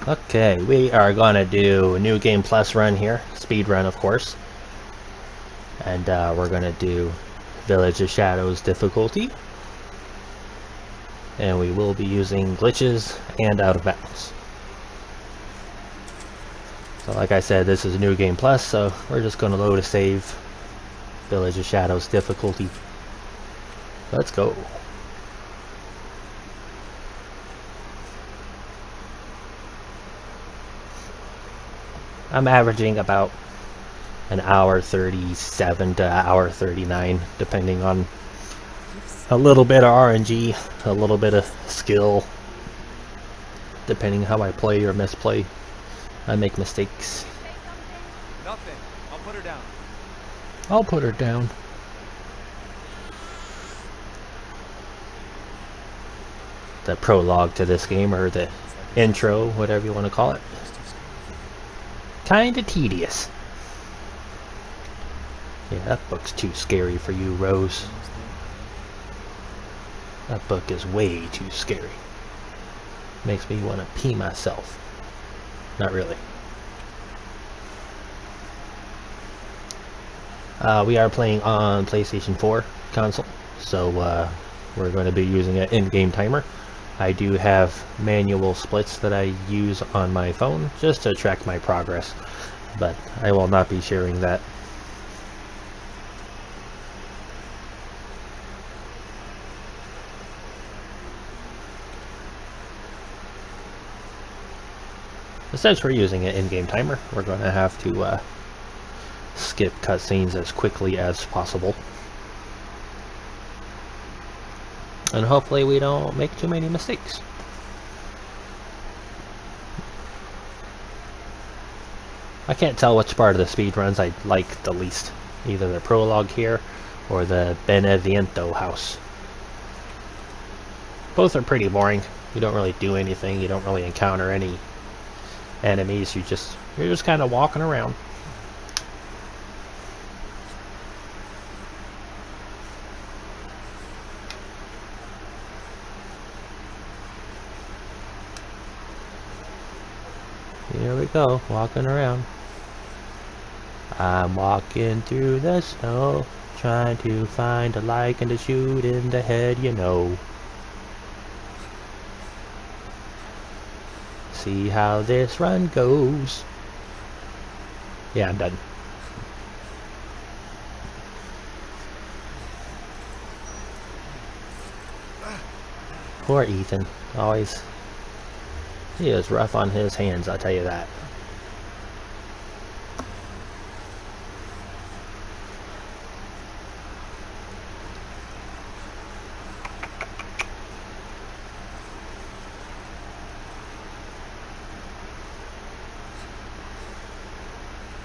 Okay, we are gonna do a new game plus run here, speed run of course, and we're gonna do Village of Shadows difficulty, and we will be using glitches and out of bounds. So like I said, this is a new game plus, so we're just gonna load a save, Village of Shadows difficulty. Let's go. I'm averaging about an hour 37 to hour 39, depending on a little bit of RNG, a little bit of skill, depending how I play or misplay. I make mistakes. Nothing. I'll put her down. I'll put her down. The prologue to this game, or the intro, whatever you want to call it. Kinda tedious. Yeah, that book's too scary for you, Rose. That book is way too scary. Makes me want to pee myself. Not really. We are playing on PlayStation 4 console, so we're going to be using an in-game timer. I do have manual splits that I use on my phone just to track my progress, but I will not be sharing that. Since we're using an in-game timer, we're going to have to skip cutscenes as quickly as possible. And hopefully we don't make too many mistakes. I can't tell which part of the speedruns I like the least. Either the prologue here or the Beneviento house. Both are pretty boring. You don't really do anything. You don't really encounter any enemies. You're just kind of walking around. Here we go, walking around. I'm walking through the snow, trying to find a lichen to shoot in the head, you know. See how this run goes. Yeah, I'm done. Poor Ethan. Always. He is rough on his hands, I'll tell you that.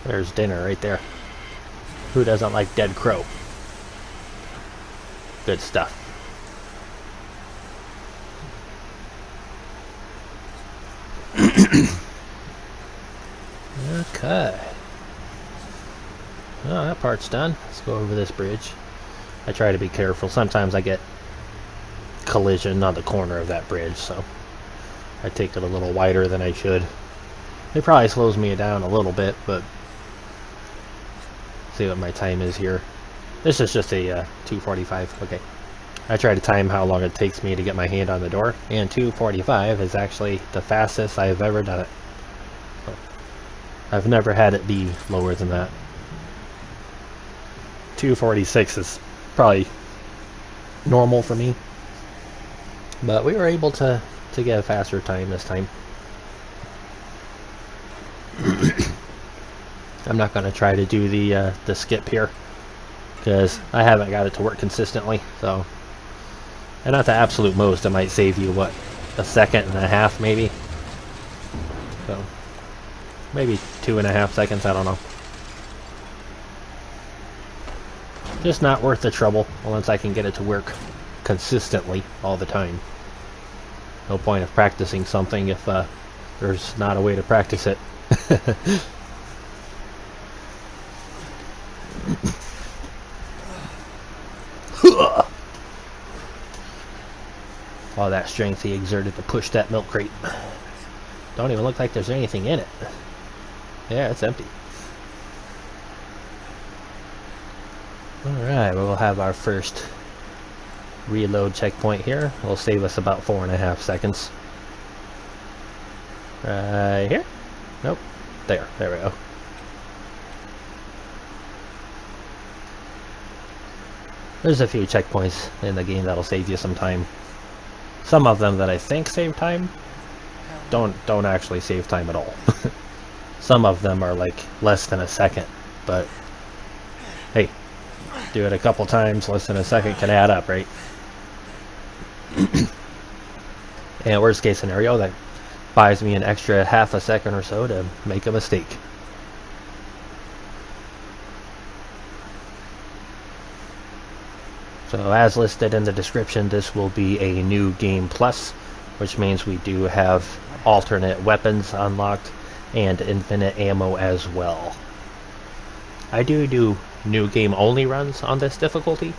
There's dinner right there. Who doesn't like dead crow? Good stuff. Okay. Oh, that part's done. Let's go over this bridge. I try to be careful. Sometimes I get collision on the corner of that bridge, so I take it a little wider than I should. It probably slows me down a little bit, but see what my time is here. This is just a 2:45. Okay. I try to time how long it takes me to get my hand on the door, and 2:45 is actually the fastest I've ever done it. So, I've never had it be lower than that. 2:46 is probably normal for me, but we were able to get a faster time this time. I'm not going to try to do the skip here because I haven't got it to work consistently. So, and at the absolute most, it might save you what, a second and a half maybe. So maybe 2.5 seconds. I don't know. Just not worth the trouble unless I can get it to work consistently all the time. No point of practicing something if there's not a way to practice it. All that strength he exerted to push that milk crate. Don't even look like there's anything in it. Yeah, it's empty. Alright, we'll have our first reload checkpoint here. It'll save us about 4.5 seconds. Right here? Nope. There we go. There's a few checkpoints in the game that'll save you some time. Some of them that I think save time don't actually save time at all. Some of them are like less than a second, but hey, do it a couple times, less than a second can add up, right? And worst case scenario, that buys me an extra half a second or so to make a mistake. So as listed in the description, this will be a new game plus, which means we do have alternate weapons unlocked and infinite ammo as well. I do new game only runs on this difficulty,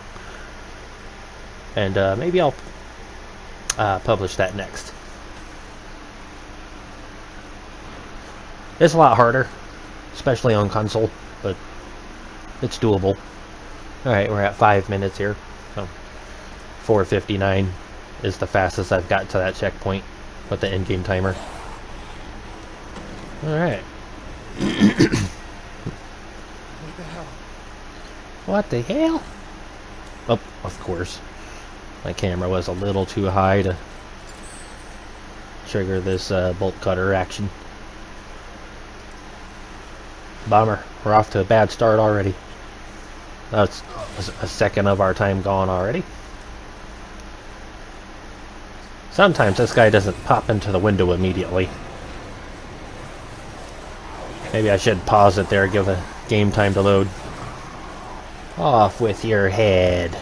and maybe I'll publish that next. It's a lot harder, especially on console, but it's doable. Alright, we're at 5 minutes here. So 4:59 is the fastest I've got to that checkpoint with the in-game timer. Alright. What the hell? What the hell? Oh, of course. My camera was a little too high to trigger this bolt cutter action. Bummer. We're off to a bad start already. That's a second of our time gone already. Sometimes this guy doesn't pop into the window immediately. Maybe I should pause it there, give the game time to load. Off with your head.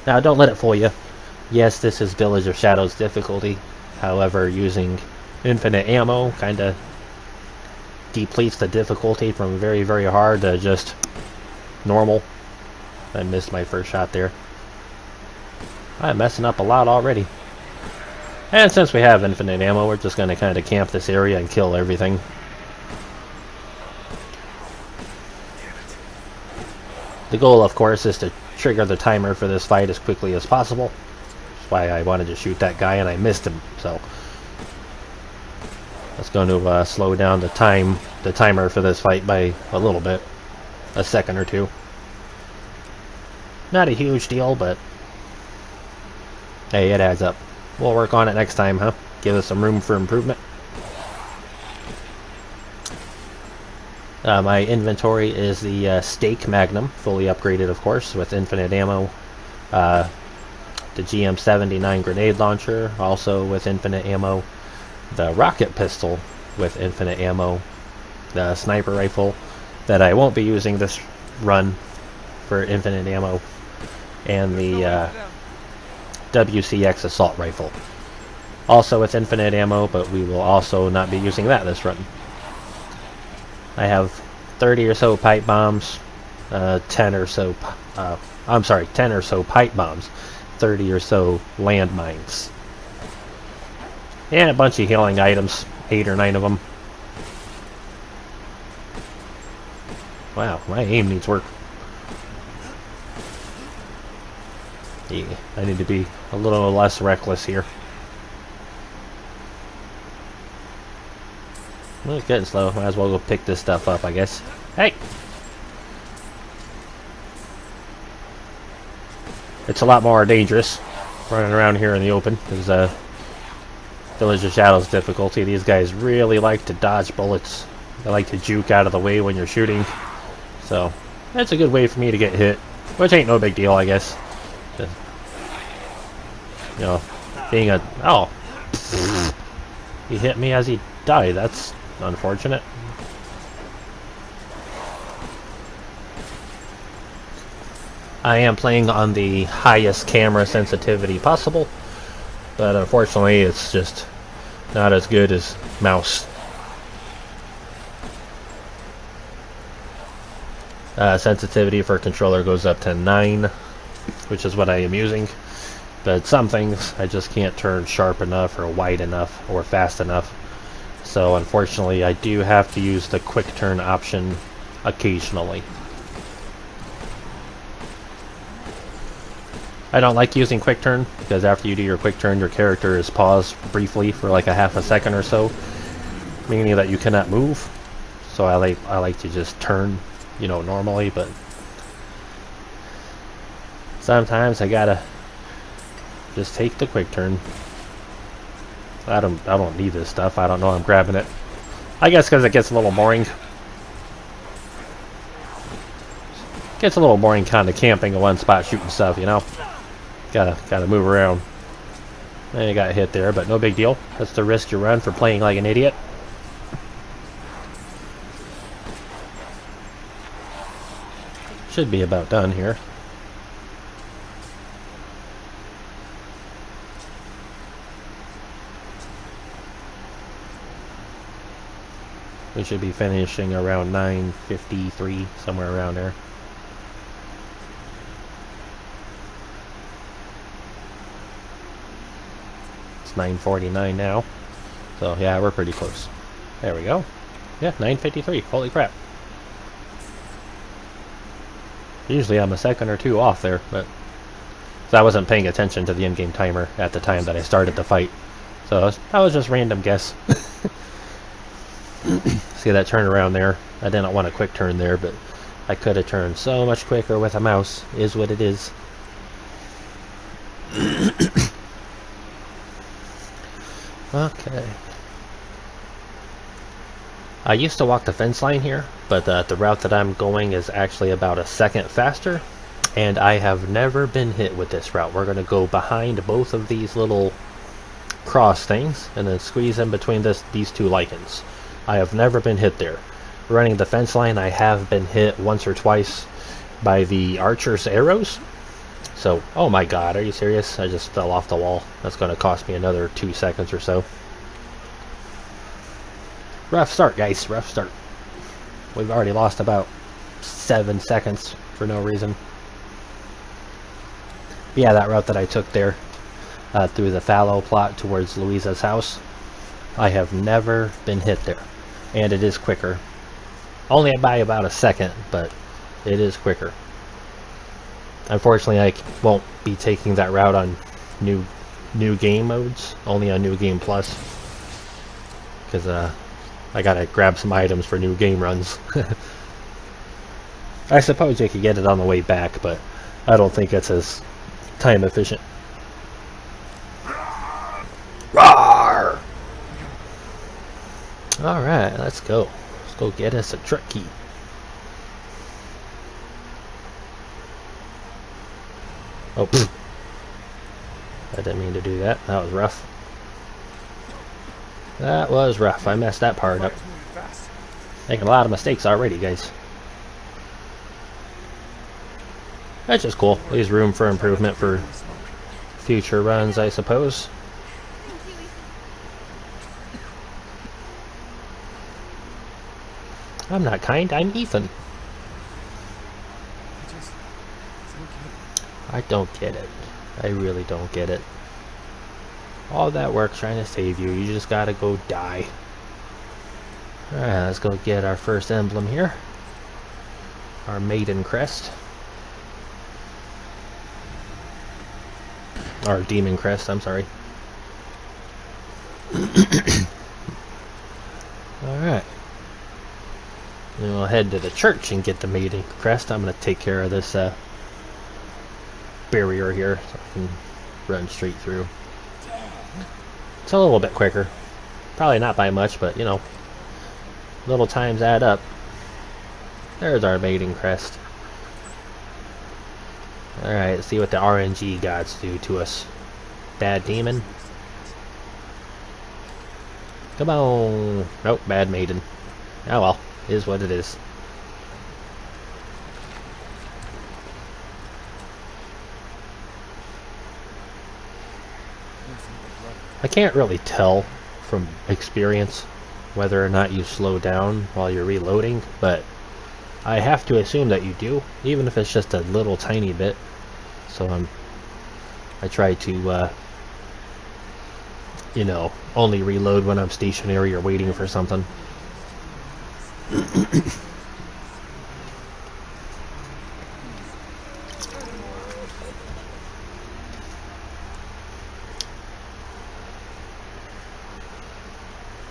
Now don't let it fool you. Yes, this is Village of Shadows difficulty. However, using infinite ammo kinda depletes the difficulty from very, very hard to just normal. I missed my first shot there. I'm messing up a lot already. And since we have infinite ammo, we're just going to kind of camp this area and kill everything. The goal, of course, is to trigger the timer for this fight as quickly as possible. That's why I wanted to shoot that guy and I missed him. So that's going to slow down the timer for this fight by a little bit, a second or two. Not a huge deal, but hey, it adds up. We'll work on it next time, huh? Give us some room for improvement. My inventory is the Stake Magnum, fully upgraded, of course, with infinite ammo. The GM79 grenade launcher, also with infinite ammo. The rocket pistol with infinite ammo. The sniper rifle that I won't be using this run for infinite ammo. And the WCX assault rifle, also with infinite ammo, but we will also not be using that this run. I have 30 or so pipe bombs, 10 or so pipe bombs, 30 or so landmines, and a bunch of healing items, 8 or 9 of them. Wow, my aim needs work. Yeah, I need to be a little less reckless here. Well, it's getting slow. Might as well go pick this stuff up, I guess. Hey! It's a lot more dangerous running around here in the open. Because Village of Shadows difficulty. These guys really like to dodge bullets. They like to juke out of the way when you're shooting. So, that's a good way for me to get hit. Which ain't no big deal, I guess. You know, being a... Oh! He hit me as he died. That's unfortunate. I am playing on the highest camera sensitivity possible, but unfortunately it's just not as good as mouse. Sensitivity for controller goes up to 9, which is what I am using. But some things I just can't turn sharp enough or wide enough or fast enough. So unfortunately I do have to use the quick turn option occasionally. I don't like using quick turn because after you do your quick turn your character is paused briefly for like a half a second or so, meaning that you cannot move. So I like to just turn, you know, normally, but sometimes I gotta just take the quick turn. I don't need this stuff. I don't know I'm grabbing it. I guess because it gets a little boring. Gets a little boring kind of camping in one spot shooting stuff, you know. Gotta move around. And you got hit there, but no big deal. That's the risk you run for playing like an idiot. Should be about done here. We should be finishing around 9:53, somewhere around there. It's 9:49 now. So yeah, we're pretty close. There we go. Yeah, 9:53. Holy crap. Usually I'm a second or two off there, but so I wasn't paying attention to the in-game timer at the time that I started the fight. So that was just random guess. See that turnaround there? I didn't want a quick turn there, but I could have turned so much quicker with a mouse. Is what it is. Okay. I used to walk the fence line here, but the route that I'm going is actually about a second faster, and I have never been hit with this route. We're going to go behind both of these little cross things, and then squeeze in between these two lichens. I have never been hit there. Running the fence line, I have been hit once or twice by the archer's arrows. So, oh my god, are you serious? I just fell off the wall. That's going to cost me another 2 seconds or so. Rough start, guys. Rough start. We've already lost about 7 seconds for no reason. But yeah, that route that I took there through the fallow plot towards Louisa's house, I have never been hit there. And it is quicker. Only by about a second, but it is quicker. Unfortunately, I won't be taking that route on new game modes, only on New Game Plus. Because I gotta grab some items for new game runs. I suppose you could get it on the way back, but I don't think it's as time efficient. Roar! Alright, let's go. Let's go get us a truck key. Oh, pfft. I didn't mean to do that. That was rough. That was rough. I messed that part up. Making a lot of mistakes already, guys. That's just cool. Leaves room for improvement for future runs, I suppose. I'm not kind, I'm Ethan. I don't get it. I really don't get it. All that work trying to save you, you just gotta go die. Alright, let's go get our first emblem here. Our maiden crest. Or demon crest, I'm sorry. Alright. Then we'll head to the church and get the maiden crest. I'm gonna take care of this barrier here so I can run straight through. It's a little bit quicker. Probably not by much, but you know, little times add up. There's our maiden crest. Alright, let's see what the RNG gods do to us. Bad demon. Come on. Nope, bad maiden. Oh well, is what it is. I can't really tell from experience whether or not you slow down while you're reloading, but I have to assume that you do, even if it's just a little tiny bit. So I'm I try to, you know, only reload when I'm stationary or waiting for something.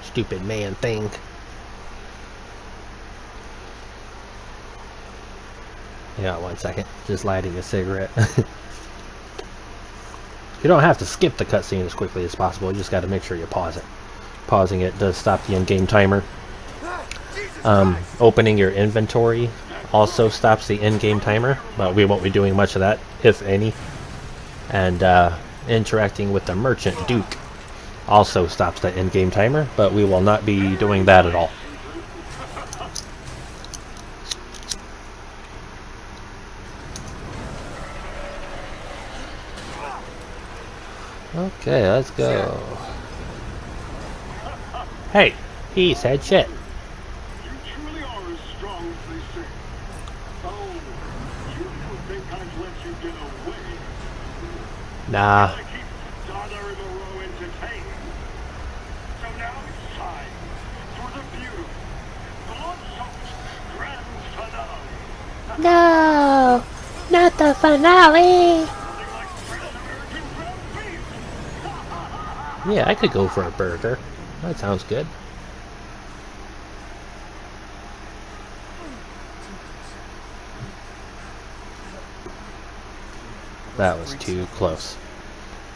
Stupid man thing. Yeah, 1 second. Just lighting a cigarette. You don't have to skip the cutscene as quickly as possible. You just got to make sure you pause it. Pausing it does stop the in-game timer. Opening your inventory also stops the in-game timer, but we won't be doing much of that, if any. And interacting with the merchant Duke also stops the in-game timer, but we will not be doing that at all. Okay, let's go. Hey, he said shit. You truly are as strong as they say. Oh, you think I've let you get away? Nah. I keep Donna in the row entertained. So now it's time for the beautiful, blood-soaked grand finale. No, not the finale. Nothing like fresh American ground beef. Yeah, I could go for a burger. That sounds good. That was too close.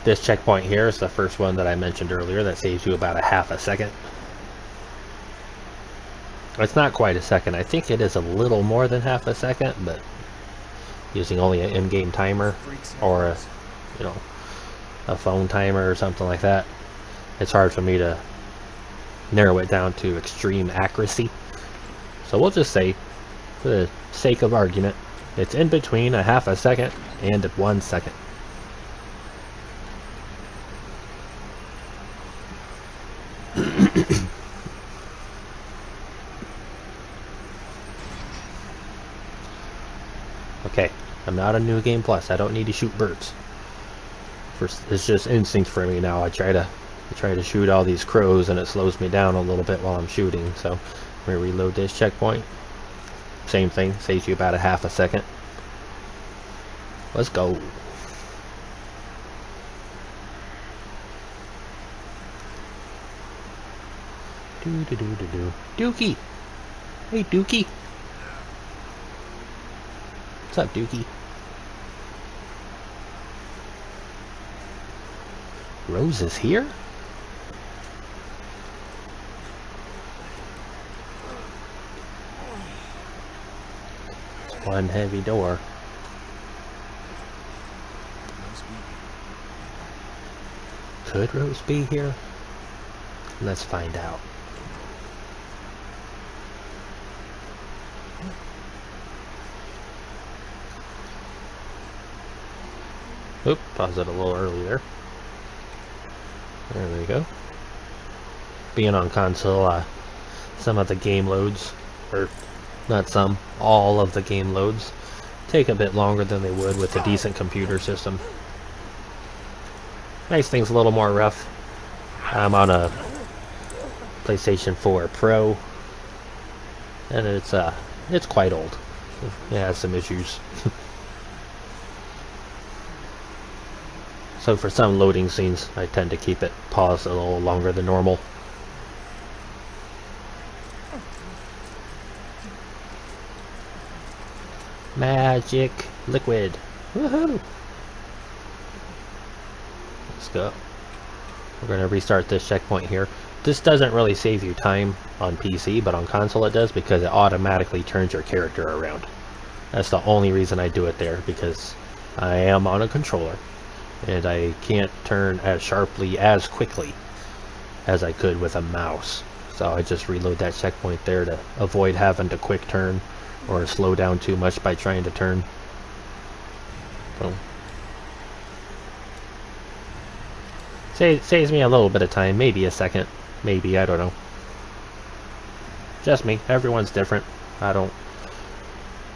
This checkpoint here is the first one that I mentioned earlier that saves you about a half a second. It's not quite a second. I think it is a little more than half a second, but using only an in-game timer or a, you know, a phone timer or something like that, it's hard for me to narrow it down to extreme accuracy. So we'll just say, for the sake of argument, it's in between a half a second and 1 second. Okay, I'm not a New Game Plus. I don't need to shoot birds. It's just instinct for me now. I try to shoot all these crows and it slows me down a little bit while I'm shooting. So I'm gonna reload this checkpoint. Same thing, saves you about a half a second. Let's go. Dookie! Hey, Dookie! What's up, Dookie? Rose is here? It's one heavy door. Could Rose be here? Let's find out. Oop, paused it a little early there. There we go. Being on console, some of the game loads, or not some, all of the game loads, take a bit longer than they would with a decent computer system. Makes things a little more rough. I'm on a PlayStation 4 Pro, and it's quite old. It has some issues. So for some loading scenes, I tend to keep it paused a little longer than normal. Magic liquid. Woohoo! Let's go. We're going to restart this checkpoint here. This doesn't really save you time on PC, but on console it does because it automatically turns your character around. That's the only reason I do it there, because I am on a controller and I can't turn as sharply as quickly as I could with a mouse. So I just reload that checkpoint there to avoid having to quick turn or slow down too much by trying to turn. So saves me a little bit of time, maybe a second, maybe, I don't know. Just me, everyone's different. I don't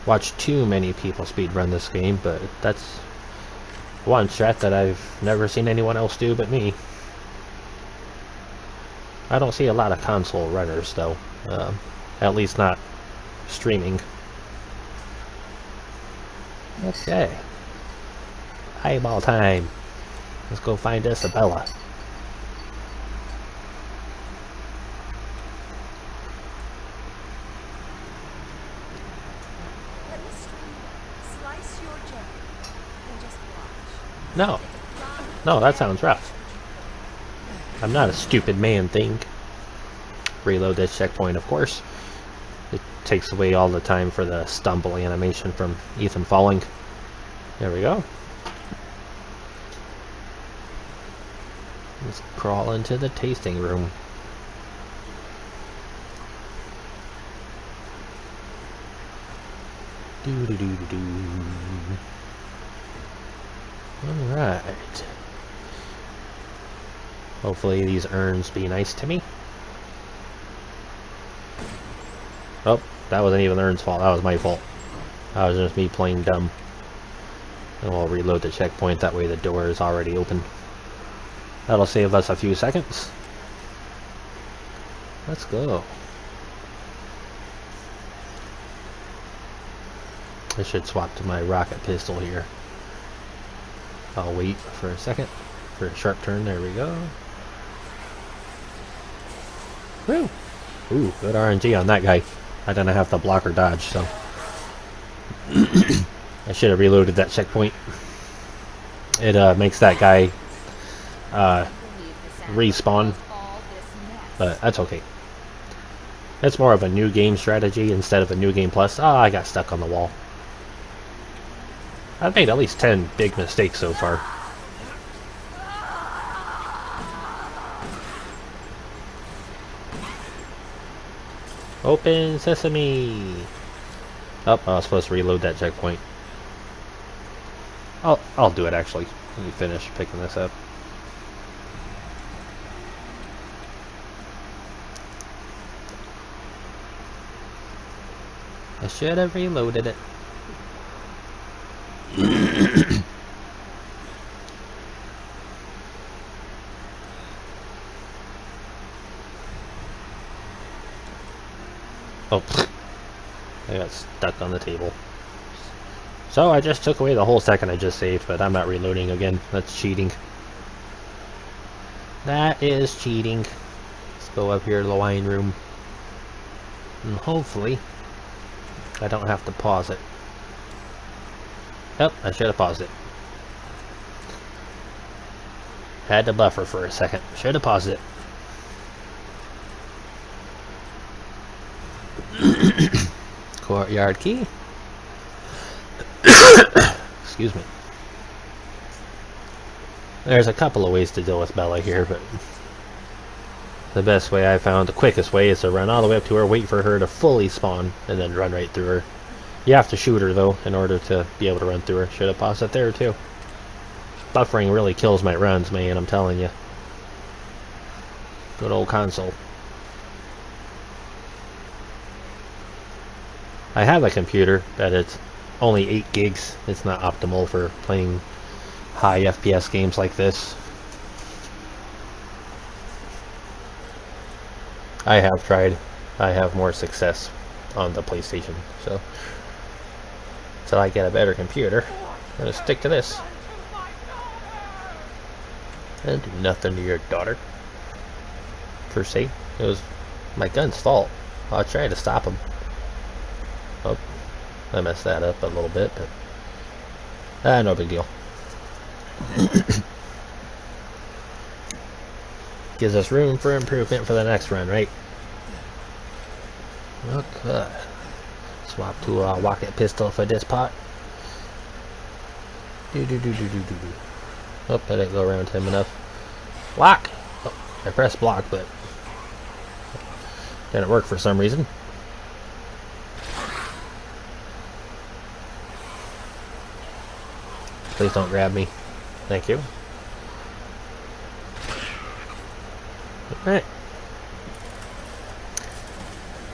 watch too many people speedrun this game, but that's one strat that I've never seen anyone else do but me. I don't see a lot of console runners though, at least not streaming. Okay, eyeball time. Let's go find Isabella. Let me slice your jelly and just watch. No, no, that sounds rough. I'm not a stupid man thing. Reload this checkpoint, of course. It takes away all the time for the stumble animation from Ethan falling. There we go. Let's crawl into the tasting room. Alright. Hopefully these urns be nice to me. Oh, that wasn't even the urn's fault. That was my fault. That was just me playing dumb. And we'll reload the checkpoint. That way the door is already open. That'll save us a few seconds. Let's go. I should swap to my rocket pistol here. I'll wait for a second for a sharp turn. There we go. Woo! Ooh, good RNG on that guy. I didn't have to block or dodge, so. I should have reloaded that checkpoint. It makes that guy respawn, but that's okay. It's more of a new game strategy instead of a new game plus. Ah, I got stuck on the wall. I've made at least 10 big mistakes so far. Open sesame! Oh, I was supposed to reload that checkpoint. I'll do it actually. Let me finish picking this up. I should have reloaded it. Oh, I got stuck on the table. So I just took away the whole second I just saved, but I'm not reloading again. That's cheating. That is cheating. Let's go up here to the wine room. And hopefully I don't have to pause it. Yep, I should have paused it. Had to buffer for a second. Should have paused it. Courtyard key. Excuse me. There's a couple of ways to deal with Bella here, but the best way I found, the quickest way, is to run all the way up to her, wait for her to fully spawn, and then run right through her. You have to shoot her though in order to be able to run through her. Should have paused it there too. Buffering really kills my runs, man, I'm telling you. Good old console. I have a computer, but it's only 8 gigs. It's not optimal for playing high FPS games like this. I have tried. I have more success on the PlayStation, so until I get a better computer, I'm gonna stick to this. And do nothing to your daughter. Per se. It was my gun's fault. I tried to stop him. Oh, I messed that up a little bit, but no big deal. Gives us room for improvement for the next run, right? Okay. Swap to a rocket pistol for this part. Oh, I didn't go around him enough. Block! Oh, I pressed block, but didn't work for some reason. Please don't grab me. Thank you. Alright.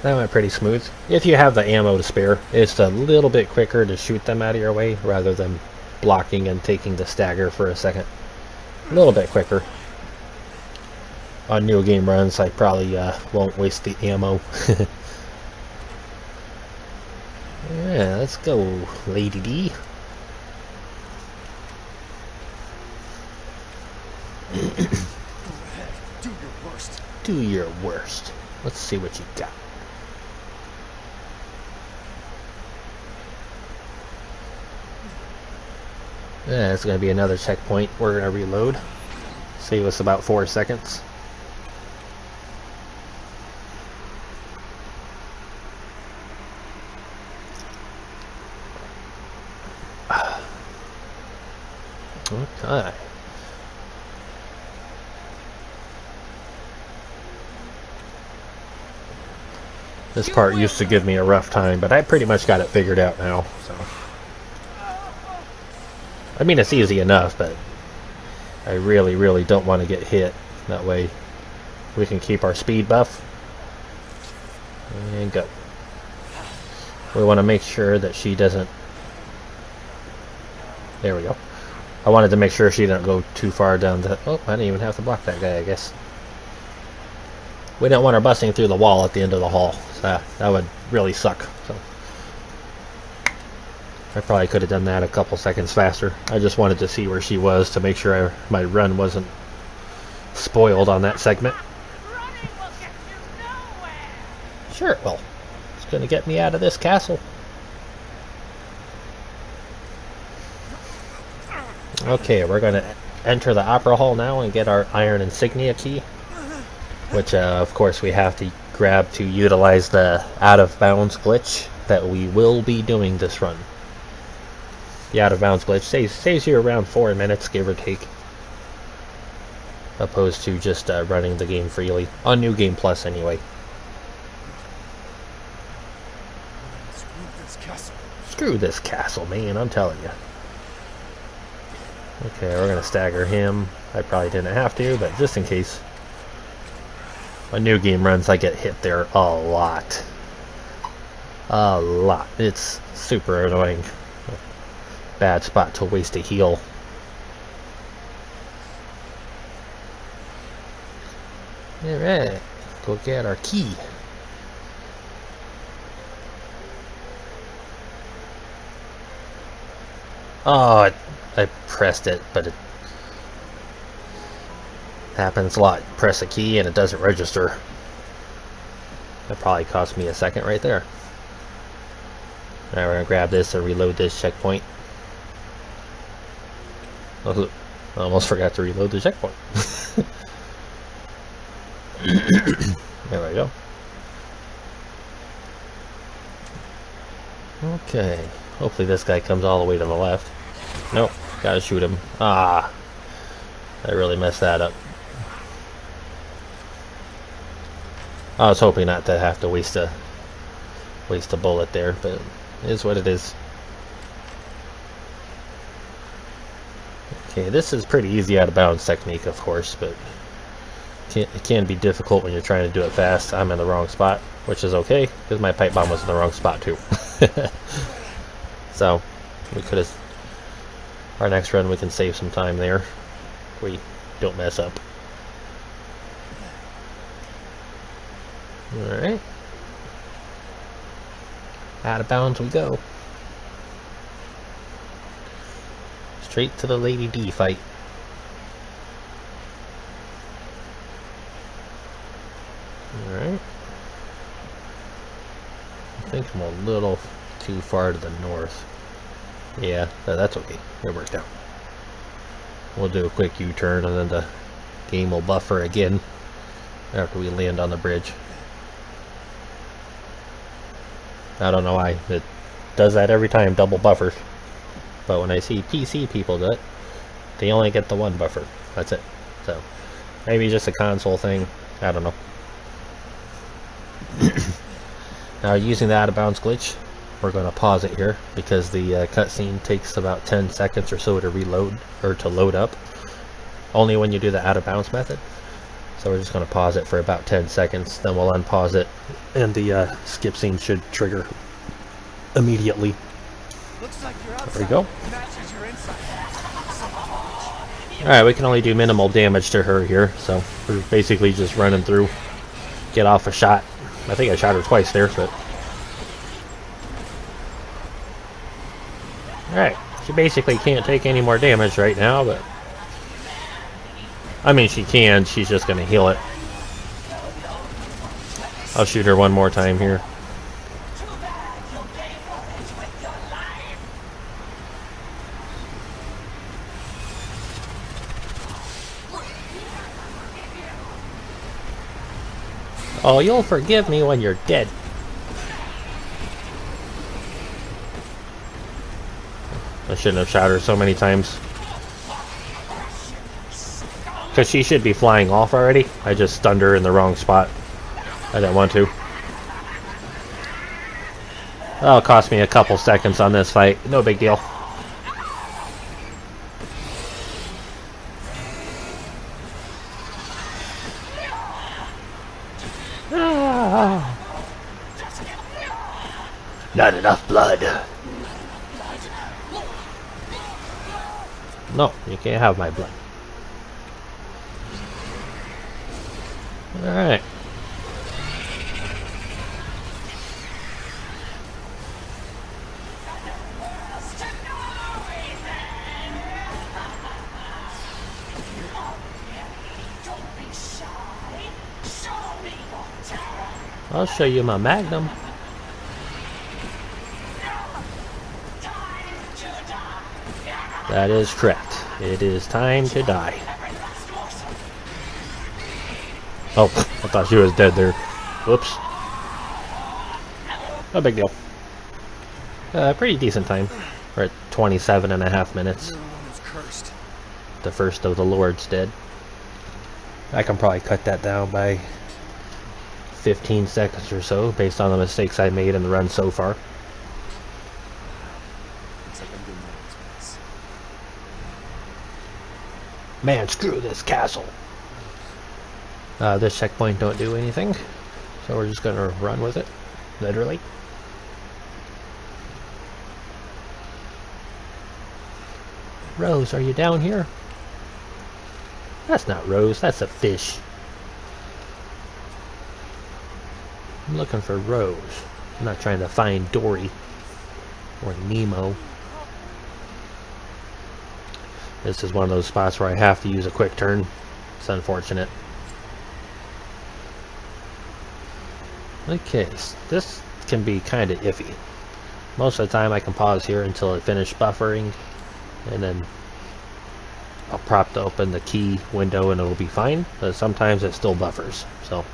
That went pretty smooth. If you have the ammo to spare, it's a little bit quicker to shoot them out of your way rather than blocking and taking the stagger for a second. A little bit quicker. On new game runs, I probably won't waste the ammo. Yeah, let's go, Lady D. Go ahead. Do your worst. Do your worst. Let's see what you got. Yeah, it's going to be another checkpoint. We're going to reload. Save us about 4 seconds. Okay. This part used to give me a rough time, but I pretty much got it figured out now. So, I mean, it's easy enough, but I really, really don't want to get hit. That way, we can keep our speed buff. And go. We want to make sure that she doesn't... There we go. I wanted to make sure she didn't go too far down the... Oh, I didn't even have to block that guy, I guess. We don't want her busting through the wall at the end of the hall. So that would really suck. So I probably could have done that a couple seconds faster. I just wanted to see where she was to make sure my run wasn't spoiled on that segment. Running will get you nowhere. Sure, well, it's going to get me out of this castle. Okay, we're going to enter the Opera Hall now and get our Iron Insignia key, which of course we have to grab to utilize the out of bounds glitch that we will be doing this run. The out of bounds glitch saves you around 4 minutes, give or take, opposed to just running the game freely on New Game Plus anyway. Screw this castle. Screw this castle, man, I'm telling you. Okay, we're gonna stagger him. I probably didn't have to, but just in case. On new game runs, I get hit there a lot. A lot. It's super annoying. Bad spot to waste a heal. Alright, go get our key. Oh, I pressed it, but it happens a lot. Press a key and it doesn't register. That probably cost me a second right there. Now we're gonna grab this and reload this checkpoint. Oh, I almost forgot to reload the checkpoint. There we go. Okay. Hopefully this guy comes all the way to the left. Nope. Gotta shoot him. Ah. I really messed that up. I was hoping not to have to waste a bullet there, but it is what it is. Okay, this is pretty easy out of bounds technique, of course, but it can be difficult when you're trying to do it fast. I'm in the wrong spot, which is okay, because my pipe bomb was in the wrong spot too. So, we could have... Our next run we can save some time there. If we don't mess up. Alright. Out of bounds we go. Straight to the Lady D fight. Alright. I think I'm a little too far to the north. Yeah, that's okay. It worked out. We'll do a quick U-turn and then the game will buffer again after we land on the bridge. I don't know why. It does that every time, double buffers. But when I see PC people do it, they only get the one buffer. That's it. So, maybe just a console thing. I don't know. Now, using the out of bounds glitch, we're going to pause it here because the cutscene takes about 10 seconds or so to reload or to load up. Only when you do the out of bounds method. So we're just going to pause it for about 10 seconds, then we'll unpause it, and the skip scene should trigger immediately. Looks like your outside There we go. matches your inside. Alright, we can only do minimal damage to her here, so we're basically just running through. Get off a shot. I think I shot her twice there, but... Alright, she basically can't take any more damage right now, but... I mean, she can, she's just gonna heal it. I'll shoot her one more time here. Oh, you'll forgive me when you're dead. I shouldn't have shot her so many times. Because she should be flying off already. I just stunned her in the wrong spot. I didn't want to. That'll cost me a couple seconds on this fight. No big deal. Ah. Not enough blood. No, you can't have my blood. Alright. I'll show you my magnum. That is correct. It is time to die. Oh, I thought she was dead there. Whoops. No big deal. Pretty decent time. We're at 27.5 minutes. The first of the Lord's dead. I can probably cut that down by 15 seconds or so based on the mistakes I made in the run so far. Man, screw this castle. This checkpoint don't do anything, so we're just gonna run with it, literally. Rose, are you down here? That's not Rose, that's a fish. I'm looking for Rose. I'm not trying to find Dory or Nemo. This is one of those spots where I have to use a quick turn. It's unfortunate. Okay, this can be kind of iffy. Most of the time I can pause here until it finishes buffering, and then I'll prop to open the key window and it'll be fine, but sometimes it still buffers, so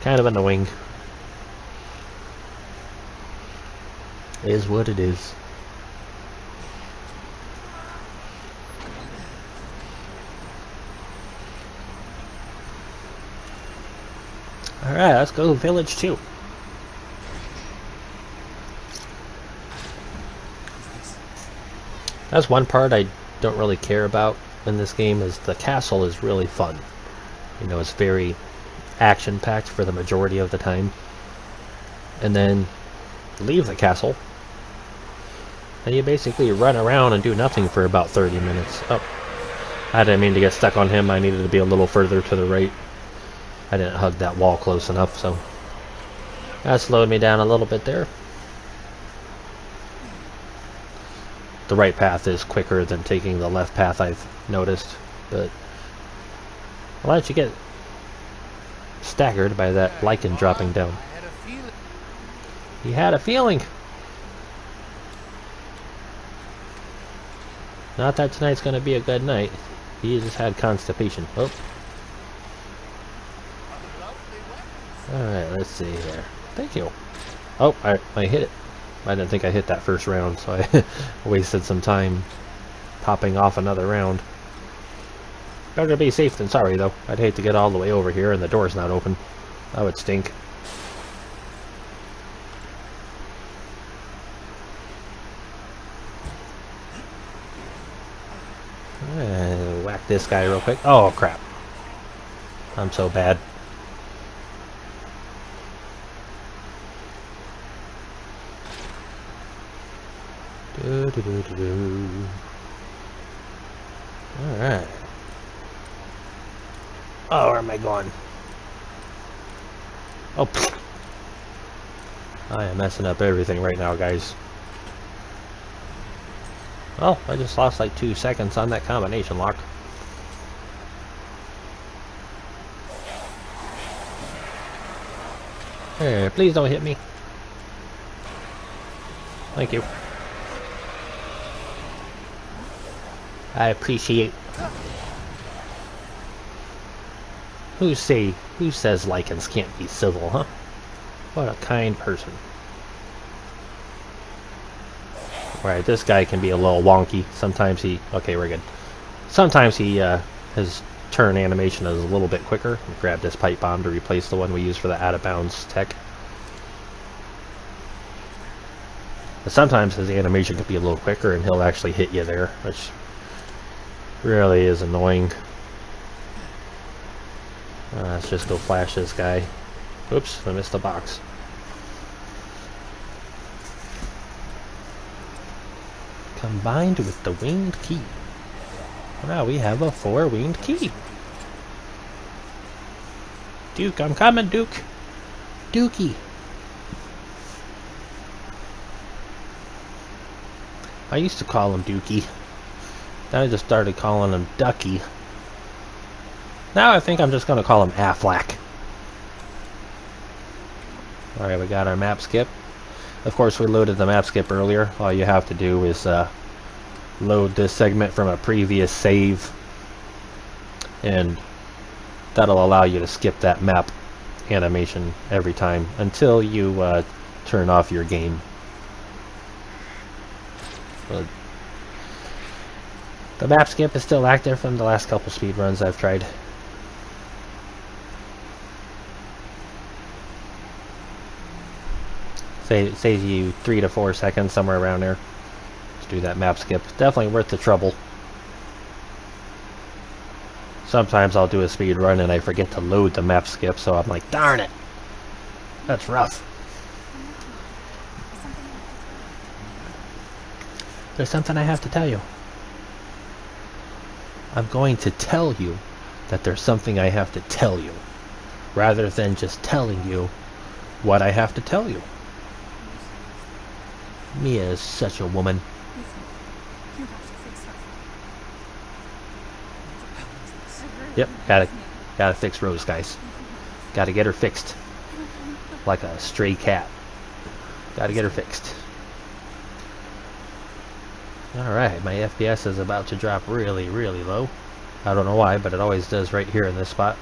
kind of annoying. Is what it is. Alright, let's go Village 2. That's one part I don't really care about in this game, is the castle is really fun. You know, it's very action-packed for the majority of the time. And then leave the castle, and you basically run around and do nothing for about 30 minutes. Oh, I didn't mean to get stuck on him. I needed to be a little further to the right. I didn't hug that wall close enough, so that slowed me down a little bit there. The right path is quicker than taking the left path, I've noticed, but why don't you get staggered by that lichen dropping down? He had a feeling. Not that tonight's going to be a good night. He just had constipation. Oh. Alright, let's see here. Thank you. Oh, I hit it. I didn't think I hit that first round, so I wasted some time popping off another round. Better be safe than sorry, though. I'd hate to get all the way over here and the door's not open. That would stink. Whack this guy real quick. Oh, crap. I'm so bad. Alright. Oh, where am I going? Oh, pfft. I am messing up everything right now, guys. Oh, I just lost like 2 seconds on that combination lock. Hey, please don't hit me. Thank you. I appreciate. Who says lichens can't be civil, huh? What a kind person. Alright, this guy can be a little wonky. Sometimes okay, we're good. Sometimes his turn animation is a little bit quicker. Grab this pipe bomb to replace the one we use for the out of bounds tech. But sometimes his animation can be a little quicker and he'll actually hit you there, which really is annoying. Let's just go flash this guy. Oops, I missed the box. Combined with the winged key. Now we have a 4-winged key. Duke, I'm coming, Duke. Dookie. I used to call him Dookie. Then I just started calling him Ducky. Now I think I'm just going to call him Affleck. Alright, we got our map skip. Of course, we loaded the map skip earlier. All you have to do is load this segment from a previous save. And that'll allow you to skip that map animation every time until you turn off your game. The map skip is still active from the last couple speed runs I've tried. Saves you 3 to 4 seconds, somewhere around there. Let's do that map skip. Definitely worth the trouble. Sometimes I'll do a speed run and I forget to load the map skip, so I'm like, darn it! That's rough. There's something I have to tell you. I'm going to tell you that there's something I have to tell you, rather than just telling you what I have to tell you. Mia is such a woman. You have to fix her. Yep, gotta fix Rose, guys. Gotta get her fixed. Like a stray cat. Gotta get her fixed. Alright, my FPS is about to drop really, really low. I don't know why, but it always does right here in this spot.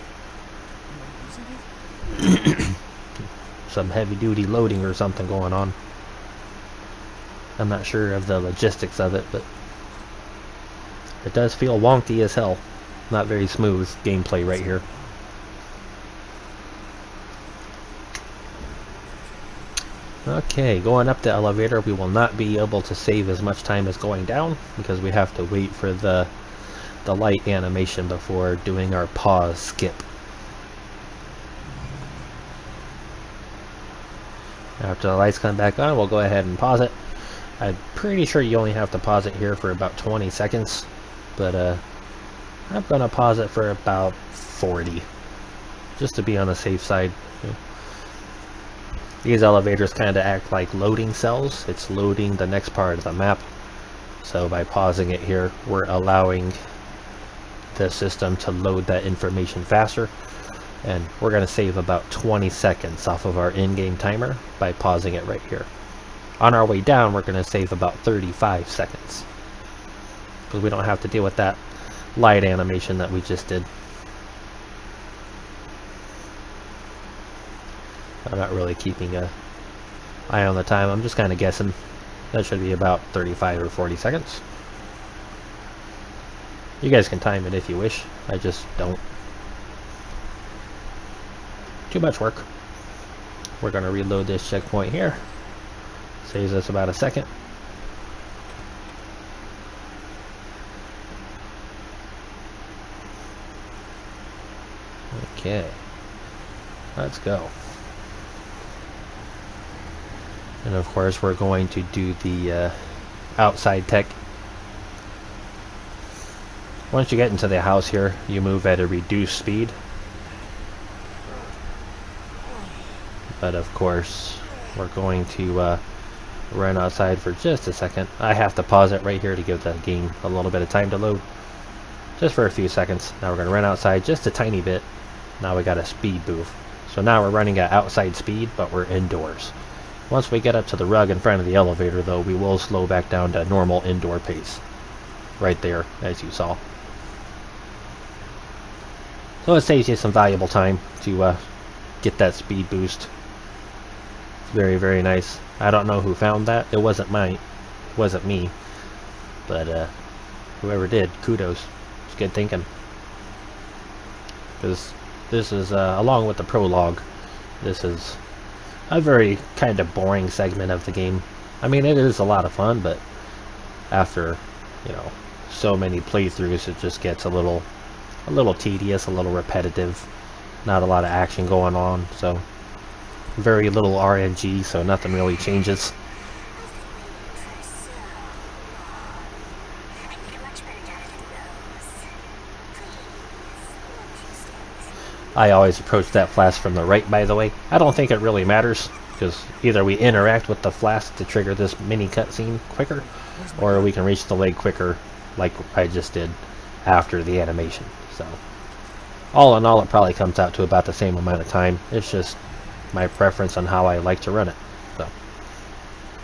Some heavy-duty loading or something going on. I'm not sure of the logistics of it, but it does feel wonky as hell. Not very smooth gameplay right here. Okay, going up the elevator, we will not be able to save as much time as going down because we have to wait for the light animation before doing our pause skip. After the lights come back on, we'll go ahead and pause it. I'm pretty sure you only have to pause it here for about 20 seconds, but I'm gonna pause it for about 40, just to be on the safe side. These elevators kind of act like loading cells. It's loading the next part of the map. So by pausing it here, we're allowing the system to load that information faster. And we're going to save about 20 seconds off of our in-game timer by pausing it right here. On our way down, we're going to save about 35 seconds. Because we don't have to deal with that light animation that we just did. I'm not really keeping an eye on the time. I'm just kind of guessing. That should be about 35 or 40 seconds. You guys can time it if you wish. I just don't. Too much work. We're going to reload this checkpoint here. Saves us about a second. Okay. Let's go. And of course we're going to do the outside tech. Once you get into the house here, you move at a reduced speed. But of course, we're going to run outside for just a second. I have to pause it right here to give the game a little bit of time to load. Just for a few seconds. Now we're going to run outside just a tiny bit. Now we got a speed boost. So now we're running at outside speed, but we're indoors. Once we get up to the rug in front of the elevator, though, we will slow back down to normal indoor pace. Right there, as you saw. So it saves you some valuable time to get that speed boost. It's very, very nice. I don't know who found that. It wasn't mine. It wasn't me. But whoever did, kudos. It's good thinking. Because this is, along with the prologue, this is a very kind of boring segment of the game. I mean, it is a lot of fun, but after, you know, so many playthroughs, it just gets a little tedious, a little repetitive. Not a lot of action going on, so very little RNG, so nothing really changes. I always approach that flask from the right, by the way. I don't think it really matters, because either we interact with the flask to trigger this mini cutscene quicker, or we can reach the leg quicker, like I just did after the animation. So, all in all, it probably comes out to about the same amount of time. It's just my preference on how I like to run it. So,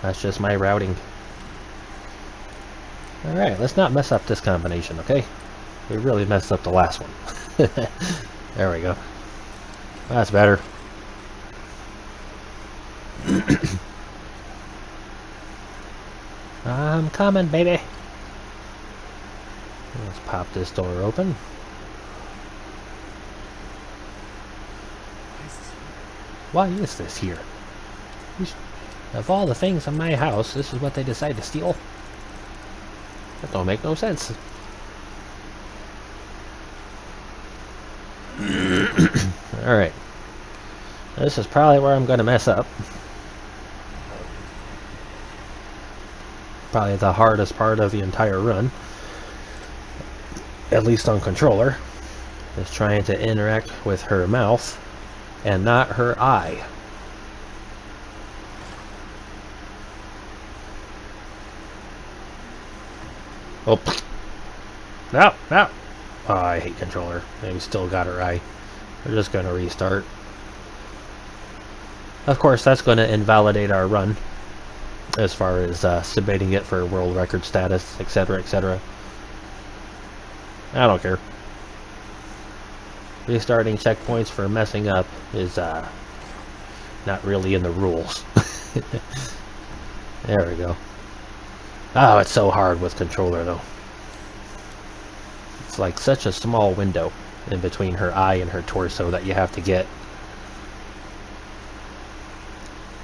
that's just my routing. Alright, let's not mess up this combination, okay? We really messed up the last one. There we go. That's better. I'm coming, baby. Let's pop this door open. Why is this here? Of all the things in my house, this is what they decide to steal? That don't make no sense. Alright. This is probably where I'm going to mess up. Probably the hardest part of the entire run. At least on controller. Is trying to interact with her mouth and not her eye. Oh. No, no. Oh, I hate controller. And we still got her eye. We're just going to restart. Of course, that's going to invalidate our run. As far as submitting it for world record status, etc., etc. I don't care. Restarting checkpoints for messing up is not really in the rules. There we go. Oh, it's so hard with controller though. It's like such a small window in between her eye and her torso that you have to get.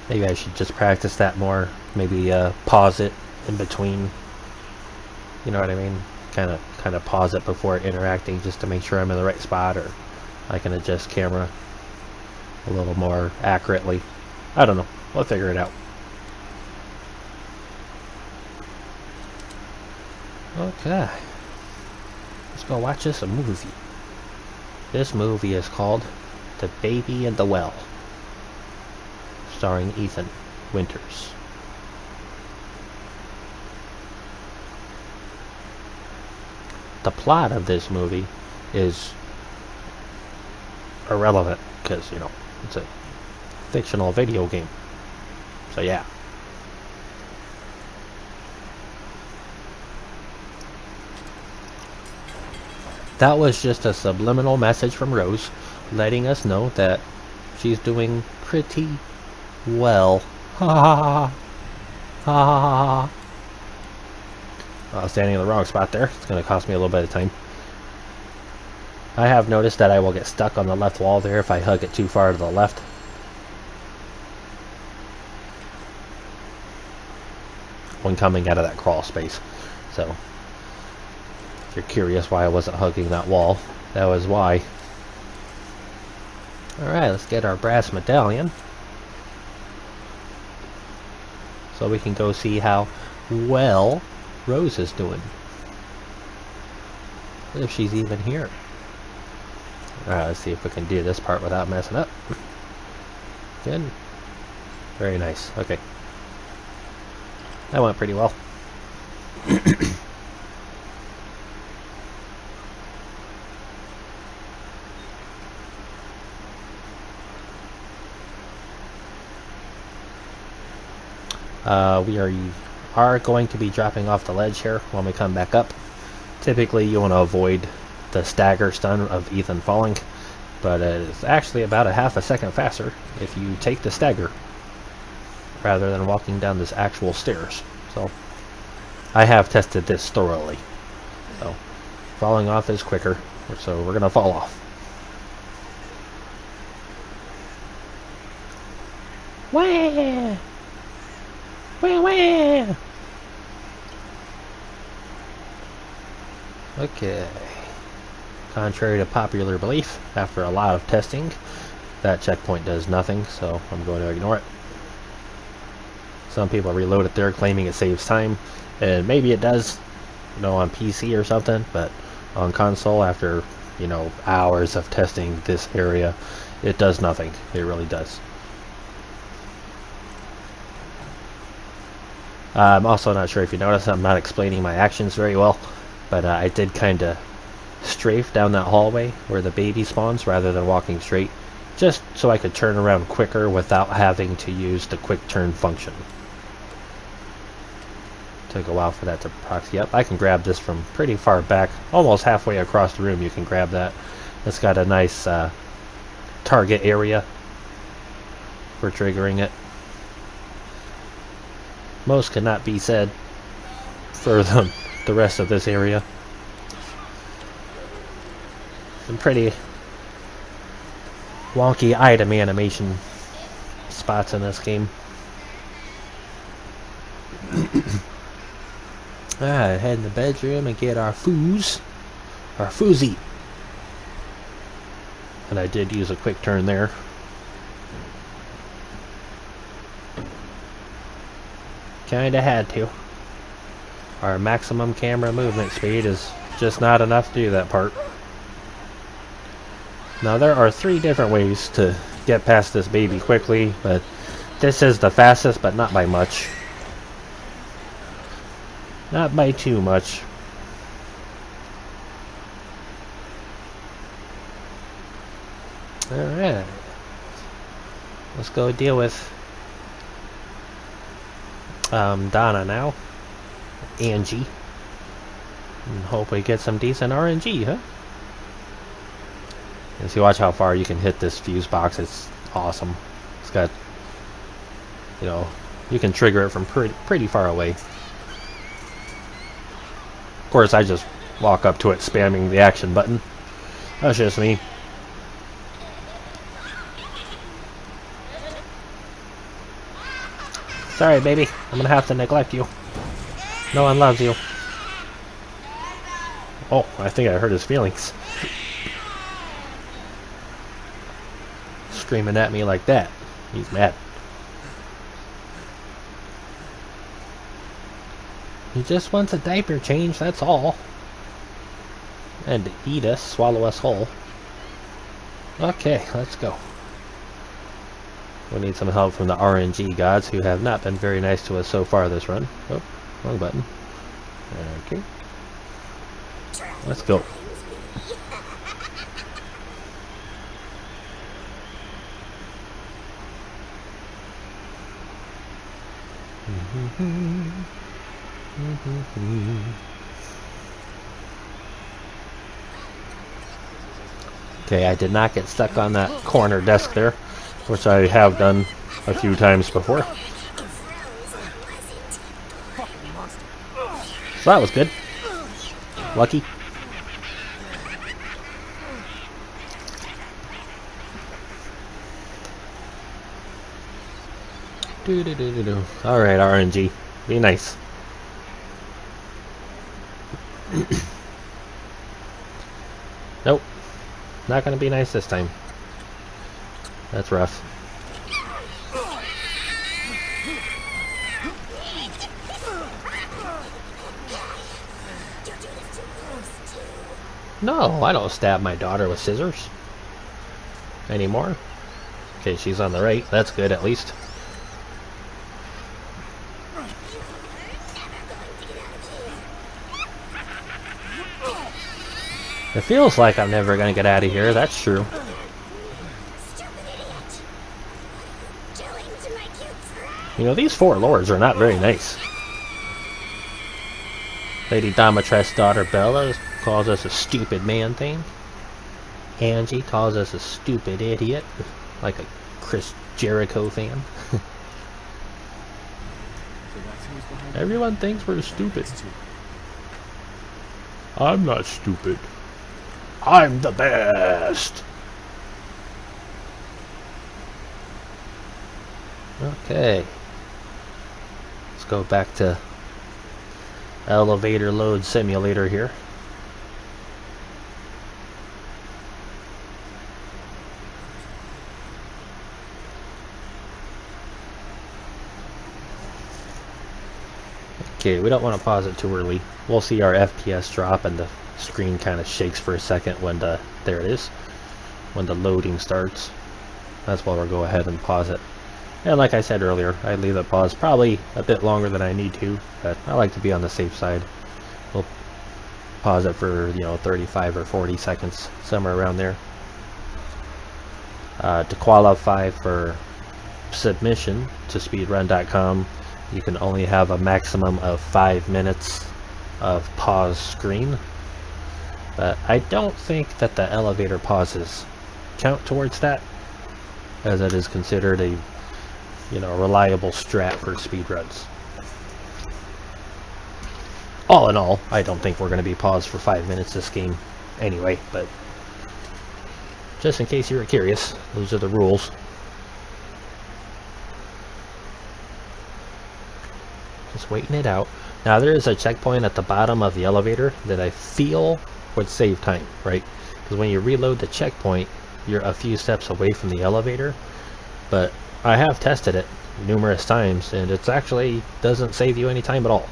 Maybe I should just practice that more. Maybe pause it in between. You know what I mean? Kind of pause it before interacting just to make sure I'm in the right spot, or I can adjust camera a little more accurately. I don't know. We'll figure it out. Okay. Let's go watch us a movie. This movie is called The Baby in the Well, starring Ethan Winters. The plot of this movie is irrelevant because, you know, it's a fictional video game. So yeah. That was just a subliminal message from Rose letting us know that she's doing pretty well. Ha ha ha ha ha. I was standing in the wrong spot there. It's going to cost me a little bit of time. I have noticed that I will get stuck on the left wall there if I hug it too far to the left. When coming out of that crawl space. So, if you're curious why I wasn't hugging that wall, that was why. Alright, let's get our brass medallion. So we can go see how well Rose is doing. If she's even here. Alright, let's see if we can do this part without messing up. Good. Very nice. Okay. That went pretty well. We are going to be dropping off the ledge here when we come back up. Typically you want to avoid the stagger stun of Ethan falling, but it's actually about a half a second faster if you take the stagger rather than walking down this actual stairs. So I have tested this thoroughly. So falling off is quicker, so we're gonna fall off. Wah! Wah, wah! Okay. Contrary to popular belief, after a lot of testing, that checkpoint does nothing, so I'm going to ignore it. Some people reload it there claiming it saves time, and maybe it does, you know, on PC or something, but on console, after, you know, hours of testing this area, it does nothing. It really does. I'm also not sure if you noticed, I'm not explaining my actions very well, but I did kind of strafe down that hallway where the baby spawns rather than walking straight, just so I could turn around quicker without having to use the quick turn function. Took a while for that to proxy up. I can grab this from pretty far back, almost halfway across the room you can grab that. It's got a nice target area for triggering it. Most cannot be said for the rest of this area. Some pretty wonky item animation spots in this game. Alright, head in the bedroom and get our foos. Our foozy. And I did use a quick turn there. Kinda had to. Our maximum camera movement speed is just not enough to do that part. Now there are 3 different ways to get past this baby quickly, but this is the fastest, but not by much. Not by too much. Alright. Let's go deal with Donna now. Angie. And hope we get some decent RNG, huh? And see, watch how far you can hit this fuse box. It's awesome. It's got, you know, you can trigger it from pretty far away. Of course, I just walk up to it spamming the action button. That's just me. Sorry, baby. I'm gonna have to neglect you. No one loves you. Oh, I think I hurt his feelings. Screaming at me like that. He's mad. He just wants a diaper change, that's all. And to eat us, swallow us whole. Okay, let's go. We need some help from the RNG gods, who have not been very nice to us so far this run. Oh, wrong button. Okay. Let's go. Okay, I did not get stuck on that corner desk there, which I have done a few times before. So that was good. Lucky. Alright, RNG. Be nice. Nope. Not gonna be nice this time. That's rough. No, I don't stab my daughter with scissors. Anymore. Okay, she's on the right. That's good, at least. It feels like I'm never gonna get out of here, that's true. Stupid idiot! What are you doing to my cute friend? You know, these four lords are not very nice. Lady Damatress' daughter Bella calls us a stupid man thing. Angie calls us a stupid idiot, like a Chris Jericho fan. So that's who's behind Everyone thinks we're stupid. It's two. I'm not stupid. I'm the best. Okay. Let's go back to elevator load simulator here. Okay, we don't want to pause it too early. We'll see our FPS drop and the screen kind of shakes for a second when there it is, when the loading starts. That's why we'll go ahead and pause it. And like I said earlier, I leave it paused probably a bit longer than I need to, but I like to be on the safe side. We'll pause it for, 35 or 40 seconds, somewhere around there. To qualify for submission to speedrun.com, you can only have a maximum of 5 minutes of pause screen. But I don't think that the elevator pauses count towards that, as it is considered a reliable strat for speedruns. All in all, I don't think we're going to be paused for 5 minutes this game anyway, but just in case you were curious, those are the rules. Just waiting it out. Now there is a checkpoint at the bottom of the elevator that I feel would save time, right? Because when you reload the checkpoint, you're a few steps away from the elevator, but I have tested it numerous times and it's actually doesn't save you any time at all.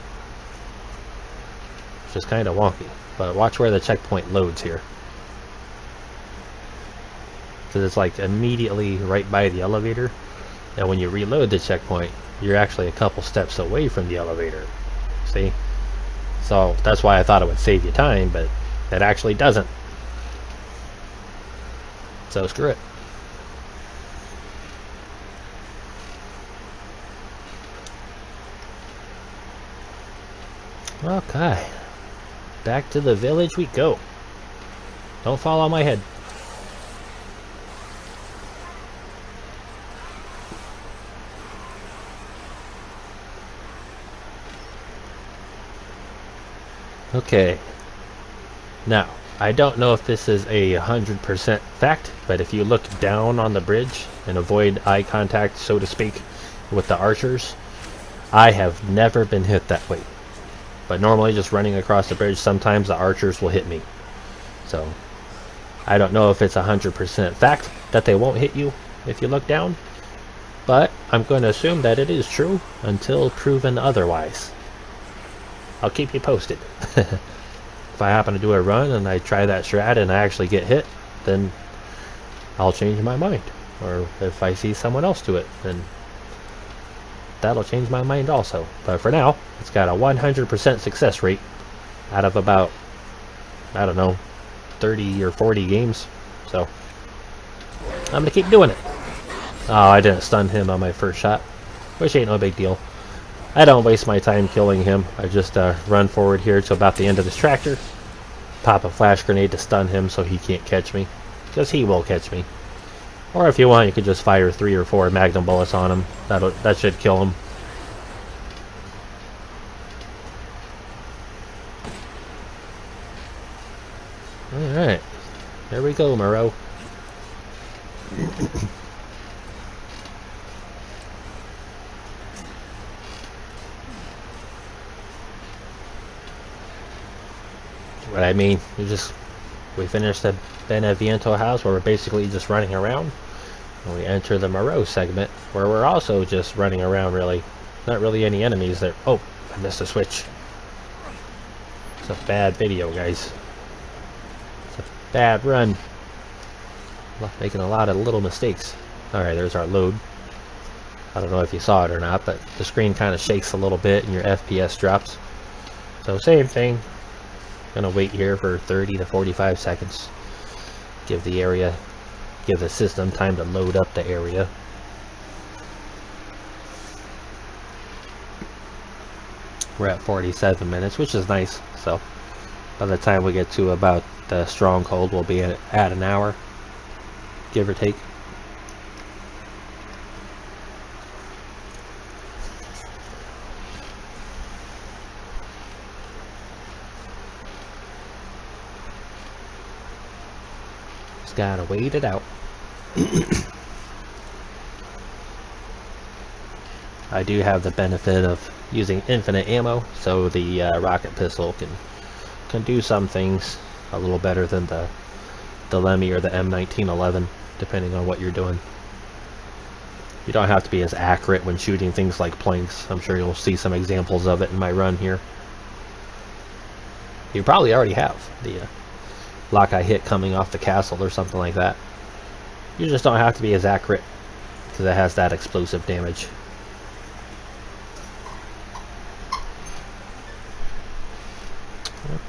It's just kind of wonky, but watch where the checkpoint loads here, because it's like immediately right by the elevator, and when you reload the checkpoint, you're actually a couple steps away from the elevator. See? So that's why I thought it would save you time, but it actually doesn't. So screw it. Okay. Back to the village we go. Don't fall on my head. Okay. Now, I don't know if this is a 100% fact, but if you look down on the bridge and avoid eye contact, so to speak, with the archers, I have never been hit that way. But normally just running across the bridge, sometimes the archers will hit me. So, I don't know if it's 100% fact that they won't hit you if you look down, but I'm going to assume that it is true until proven otherwise. I'll keep you posted. If I happen to do a run and I try that strat and I actually get hit, then I'll change my mind. Or if I see someone else do it, then that'll change my mind also. But for now, it's got a 100% success rate out of about, I don't know, 30 or 40 games. So I'm going to keep doing it. Oh, I didn't stun him on my first shot, which ain't no big deal. I don't waste my time killing him. I just run forward here to about the end of this tractor, pop a flash grenade to stun him so he can't catch me, because he will catch me. Or if you want, you could just fire 3 or 4 magnum bullets on him. That should kill him. Alright, here we go, Moreau. What I mean, we finished the Beneviento house where we're basically just running around, and we enter the Moreau segment where we're also just running around, really. Not really any enemies there. Oh, I missed a switch. It's a bad video, guys. Bad run. Making a lot of little mistakes. Alright, there's our load. I don't know if you saw it or not, but the screen kind of shakes a little bit and your FPS drops. So same thing. Gonna wait here for 30 to 45 seconds. Give the system time to load up the area. We're at 47 minutes, which is nice. So by the time we get to about the stronghold, we'll be at an hour, give or take. Just gotta wait it out. I do have the benefit of using infinite ammo, so the rocket pistol can do some things a little better than the Lemmy or the M1911, depending on what you're doing. You don't have to be as accurate when shooting things like planks. I'm sure you'll see some examples of it in my run here. You probably already have the lock I hit coming off the castle or something like that. You just don't have to be as accurate because it has that explosive damage.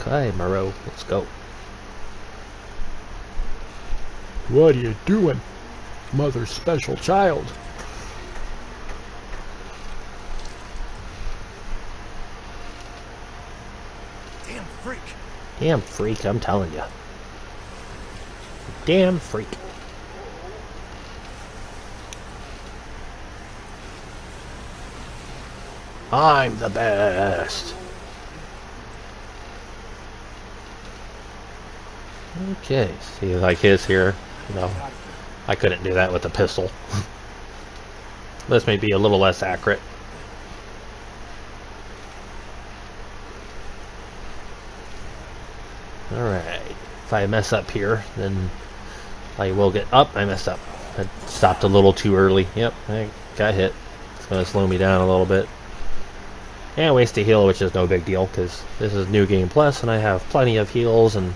Okay, Moreau, let's go. What are you doing, mother's special child? Damn freak. Damn freak, I'm telling you. Damn freak. I'm the best. Okay, see, like his here, no, I couldn't do that with a pistol. This may be a little less accurate. Alright, if I mess up here, then I will get up. I messed up. I stopped a little too early. Yep, I got hit. It's going to slow me down a little bit. And waste a heal, which is no big deal, because this is New Game Plus, and I have plenty of heals and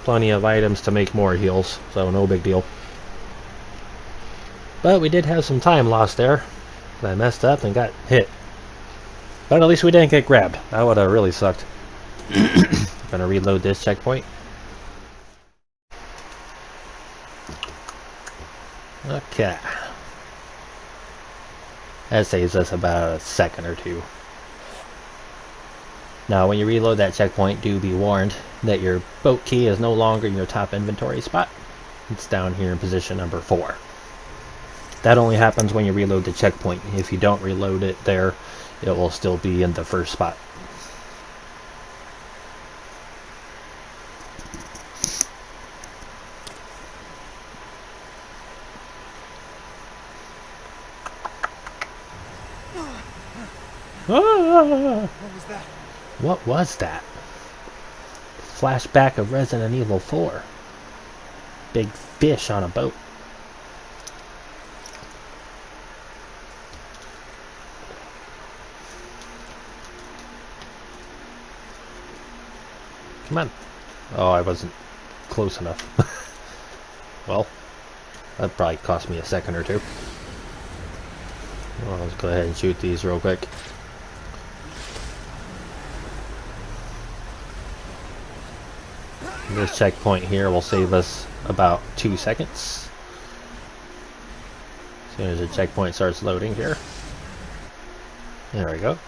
plenty of items to make more heals, so no big deal. But we did have some time lost there. I messed up and got hit. But at least we didn't get grabbed. That would have really sucked. Gonna reload this checkpoint. Okay. That saves us about a second or two. Now when you reload that checkpoint, do be warned that your boat key is no longer in your top inventory spot. It's down here in position number 4. That only happens when you reload the checkpoint. If you don't reload it there, it will still be in the first spot. What was that? What was that? Flashback of Resident Evil 4. Big fish on a boat. Come on. Oh, I wasn't close enough. Well, that probably cost me a second or two. Well, let's go ahead and shoot these real quick. This checkpoint here will save us about 2 seconds. As soon as the checkpoint starts loading here. There we go.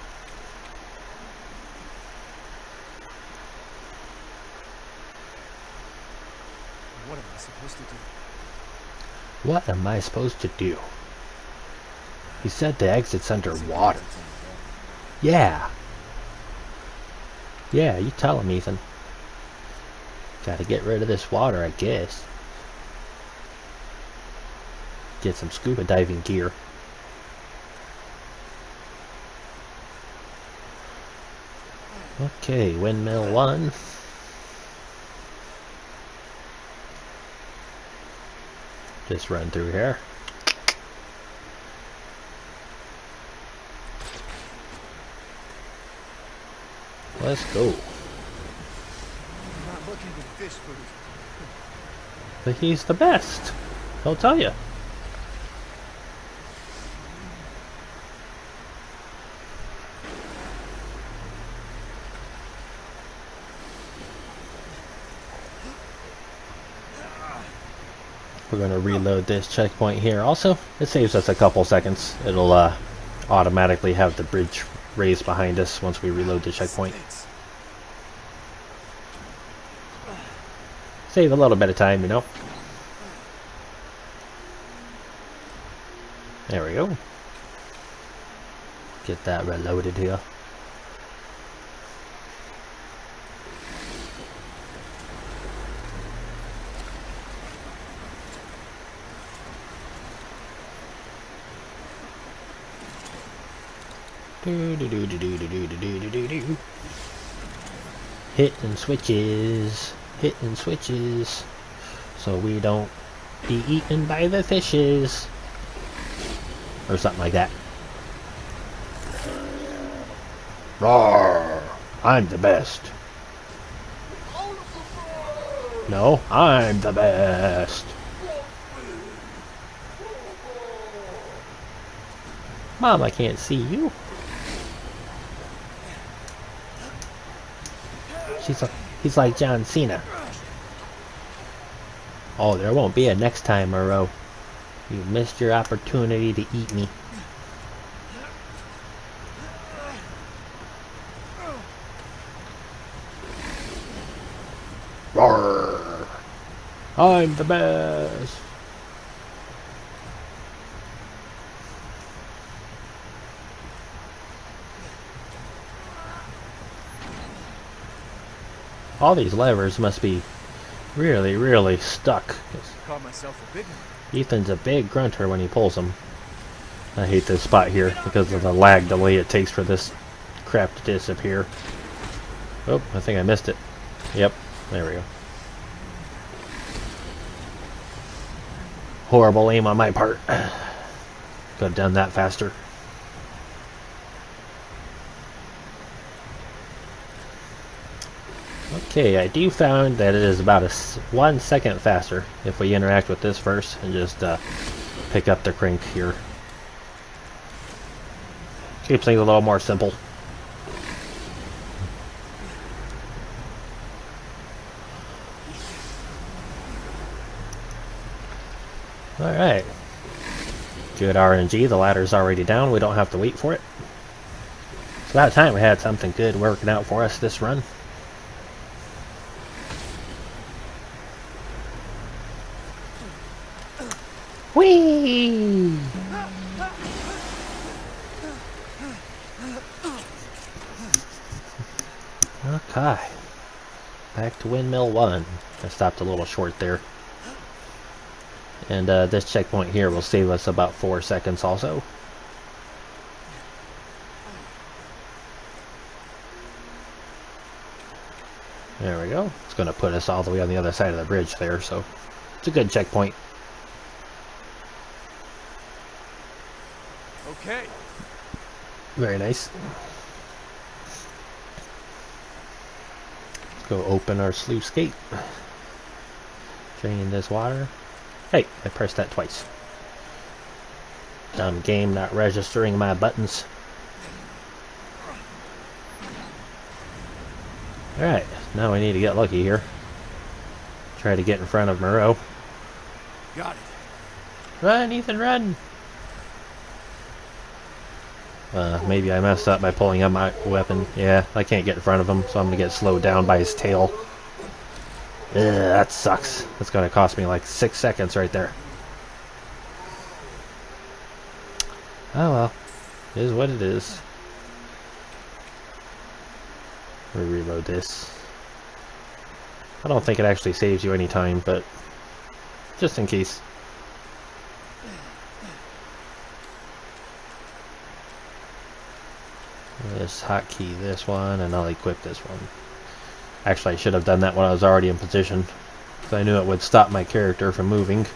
What am I supposed to do? What am I supposed to do? He said the exit's underwater. Yeah. Yeah, you tell him, Ethan. Gotta get rid of this water, I guess. Get some scuba diving gear. Okay, windmill 1. Just run through here. Let's go. I'm not looking for fish food. But he's the best. I'll tell you. We're going to reload this checkpoint here. Also, it saves us a couple seconds. It'll automatically have the bridge raised behind us once we reload the checkpoint. Save a little bit of time, you know. There we go. Get that reloaded here. Hitting switches, hitting switches, so we don't be eaten by the fishes, or something like that. Roar! I'm the best. No, I'm the best. Mom, I can't see you. He's like John Cena. Oh, there won't be a next time, Moreau. You missed your opportunity to eat me. Roar! I'm the best. All these levers must be really, really stuck. Caught myself a big one. Ethan's a big grunter when he pulls them. I hate this spot here because of the lag delay it takes for this crap to disappear. Oh, I think I missed it. Yep, there we go. Horrible aim on my part. Could have done that faster. Okay, I do found that it is about 1 second faster if we interact with this first and just pick up the crank here. Keeps things a little more simple. Alright. Good RNG, the ladder's already down, we don't have to wait for it. It's about time we had something good working out for us this run. Whee! Okay. Back to Windmill 1. I stopped a little short there. And this checkpoint here will save us about 4 seconds also. There we go. It's going to put us all the way on the other side of the bridge there, so it's a good checkpoint. Okay. Very nice. Let's go open our sluice gate. Drain this water. Hey, I pressed that twice. Dumb game not registering my buttons. Alright, now we need to get lucky here. Try to get in front of Moreau. Got it. Run, Ethan, run! Maybe I messed up by pulling up my weapon. Yeah, I can't get in front of him, so I'm gonna get slowed down by his tail. Ugh, that sucks. That's gonna cost me like 6 seconds right there. Oh well. It is what it is. We reload this. I don't think it actually saves you any time, but just in case. This hotkey this one, and I'll equip this one. Actually, I should have done that when I was already in position, because I knew it would stop my character from moving.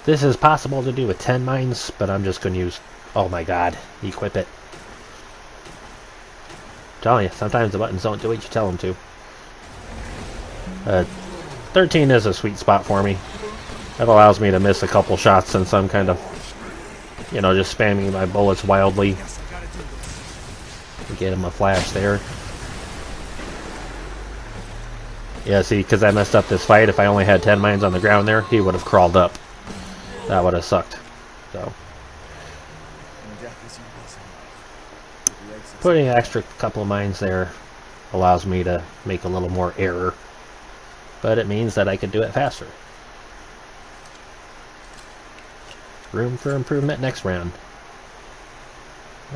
This is possible to do with 10 mines, but I'm just going to use... Oh my god, equip it. telling you, sometimes the buttons don't do what you tell them to. 13 is a sweet spot for me. That allows me to miss a couple shots since I'm kind of, you know, just spamming my bullets wildly. Guess I gotta do this. Get him a flash there. Yeah, see, because I messed up this fight, if I only had 10 mines on the ground there, he would have crawled up. That would have sucked. So, And death is universal. With the exits- putting an extra couple of mines there allows me to make a little more error. But it means that I can do it faster. Room for improvement next round.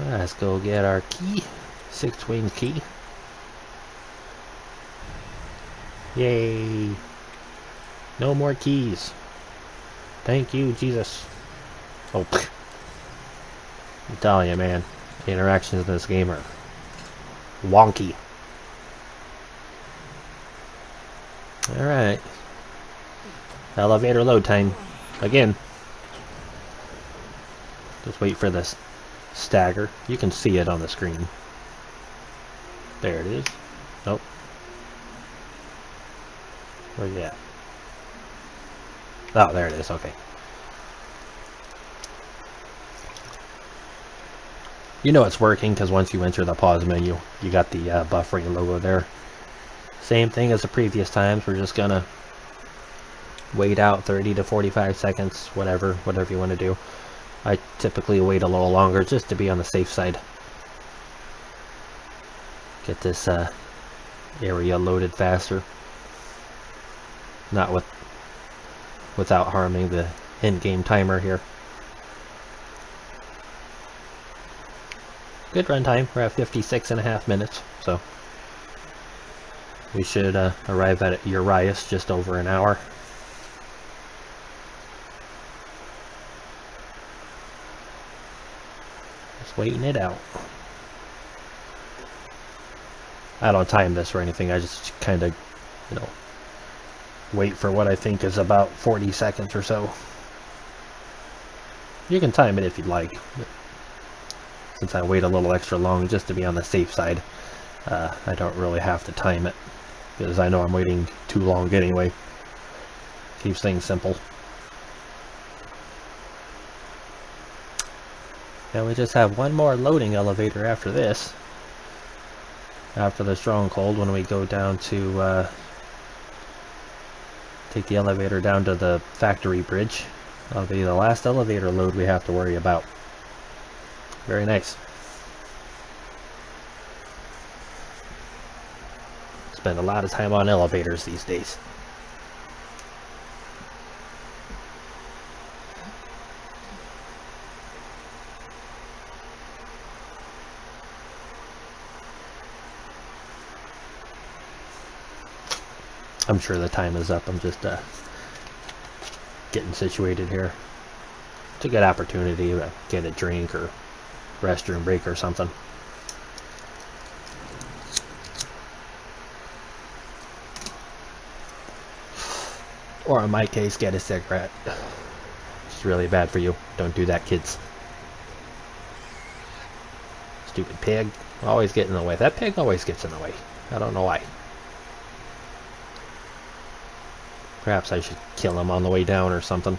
Let's go get our key. 6-wing key. Yay! No more keys. Thank you, Jesus. Oh, pfft. I'm telling you, man. The interactions in this game are wonky. Alright. Elevator load time. Again. Just wait for this stagger. You can see it on the screen. There it is. Nope. Where's it at? Oh, there it is. Okay. You know it's working because once you enter the pause menu, you got the buffering logo there. Same thing as the previous times. We're just gonna wait out 30 to 45 seconds, whatever you want to do. I typically wait a little longer just to be on the safe side. Get this area loaded faster. Not without harming the in-game timer here. Good runtime. We're at 56.5 minutes, so we should arrive at Urias just over an hour. Just waiting it out. I don't time this or anything. I just kind of, you know, wait for what I think is about 40 seconds or so. You can time it if you'd like. But since I wait a little extra long just to be on the safe side, I don't really have to time it. Because I know I'm waiting too long anyway. Keeps things simple. And we just have one more loading elevator after this. After the stronghold, when we go down to take the elevator down to the factory bridge. That'll be the last elevator load we have to worry about. Very nice. Spend a lot of time on elevators these days. I'm sure the time is up. I'm just getting situated here. It's a good opportunity to get a drink or restroom break or something. Or in my case, get a cigarette. It's really bad for you. Don't do that, kids. Stupid pig. Always get in the way. That pig always gets in the way. I don't know why. Perhaps I should kill him on the way down or something.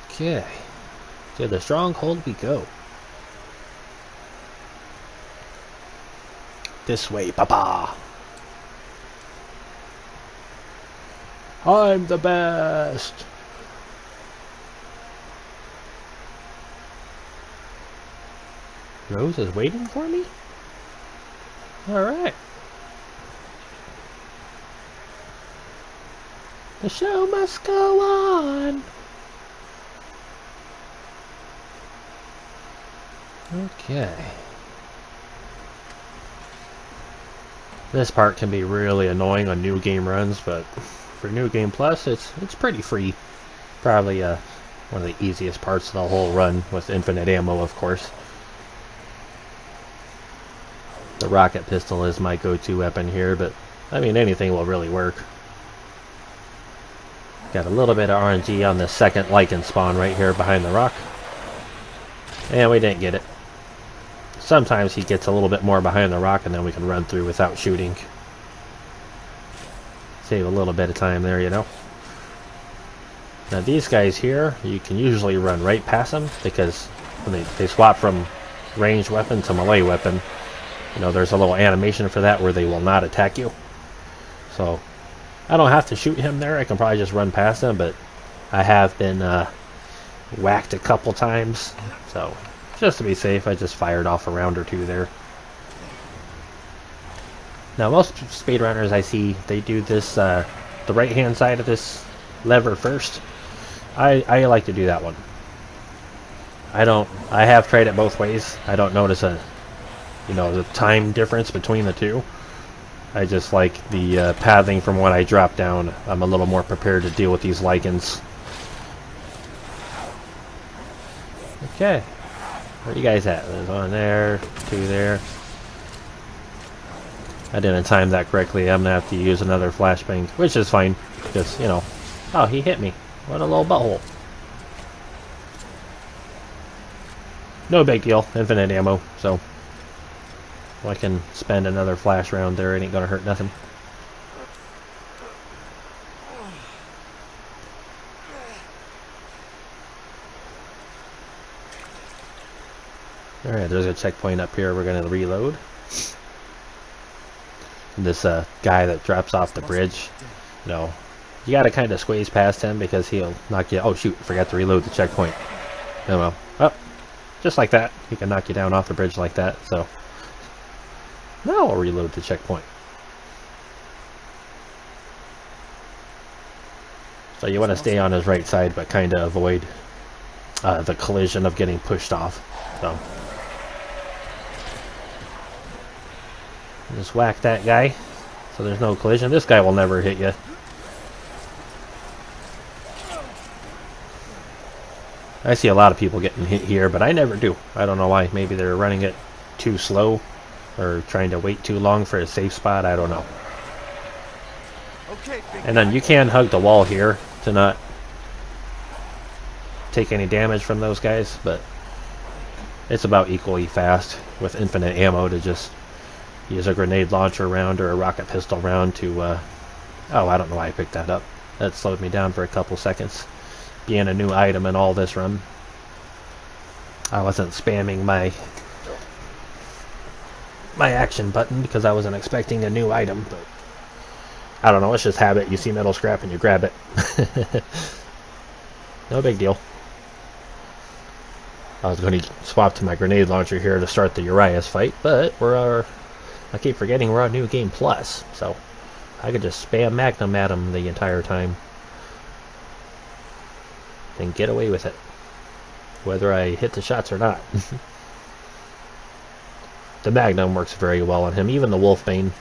Okay. To the stronghold we go. This way, papa. I'm the best. Rose is waiting for me? Alright. The show must go on. Okay. This part can be really annoying on new game runs, but for New Game Plus, it's pretty free. Probably one of the easiest parts of the whole run, with infinite ammo, of course. The rocket pistol is my go-to weapon here, but I mean anything will really work. Got a little bit of RNG on the second lichen spawn right here behind the rock. And we didn't get it. Sometimes he gets a little bit more behind the rock and then we can run through without shooting. Save a little bit of time there, you know. Now these guys here, you can usually run right past them because when they swap from ranged weapon to melee weapon, you know, there's a little animation for that where they will not attack you. So I don't have to shoot him there. I can probably just run past him, but I have been whacked a couple times. So just to be safe, I just fired off a round or two there. Now most speedrunners I see, they do this, the right hand side of this lever first. I like to do that one. I have tried it both ways. I don't notice the time difference between the two. I just like the pathing from when I drop down. I'm a little more prepared to deal with these lichens. Okay. Where are you guys at? There's one there, two there. I didn't time that correctly. I'm going to have to use another flashbang, which is fine. Because, you know... Oh, he hit me. What a little butthole. No big deal. Infinite ammo, so... I can spend another flash round there. It ain't going to hurt nothing. Alright, there's a checkpoint up here. We're going to reload. This guy that drops off the bridge, you know, you got to kind of squeeze past him because he'll knock you. Oh shoot, forgot to reload the checkpoint. Oh well. Oh, just like that. He can knock you down off the bridge like that. So now I'll reload the checkpoint. So you want to stay on his right side, but kind of avoid the collision of getting pushed off. So just whack that guy so there's no collision. This guy will never hit you. I see a lot of people getting hit here, but I never do. I don't know why. Maybe they're running it too slow or trying to wait too long for a safe spot. I don't know. Okay, big And then you can hug the wall here to not take any damage from those guys, but it's about equally fast with infinite ammo to just use a grenade launcher round or a rocket pistol round to, oh, I don't know why I picked that up. That slowed me down for a couple seconds. Being a new item in all this run. I wasn't spamming my action button because I wasn't expecting a new item, but I don't know, it's just habit. You see metal scrap and you grab it. No big deal. I was going to swap to my grenade launcher here to start the Urias fight, but I keep forgetting we're on New Game Plus, so I could just spam Magnum at him the entire time and get away with it, whether I hit the shots or not. The Magnum works very well on him, even the Wolfbane.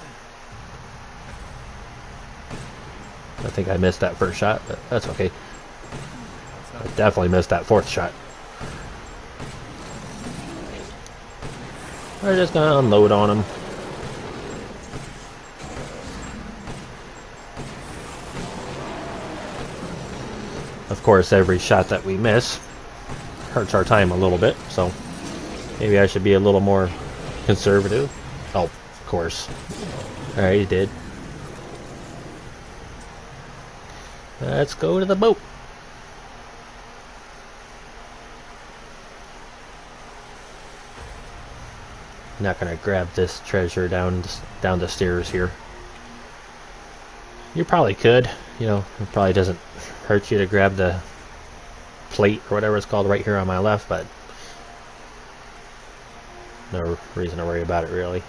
I think I missed that first shot, but that's okay. I definitely missed that fourth shot. We're just gonna unload on him. Of course, every shot that we miss hurts our time a little bit, so maybe I should be a little more conservative. Oh, of course. Alright, he did. Let's go to the boat. Not gonna grab this treasure down the stairs here. You probably could, you know, it probably doesn't hurt you to grab the plate or whatever it's called right here on my left, but no reason to worry about it really.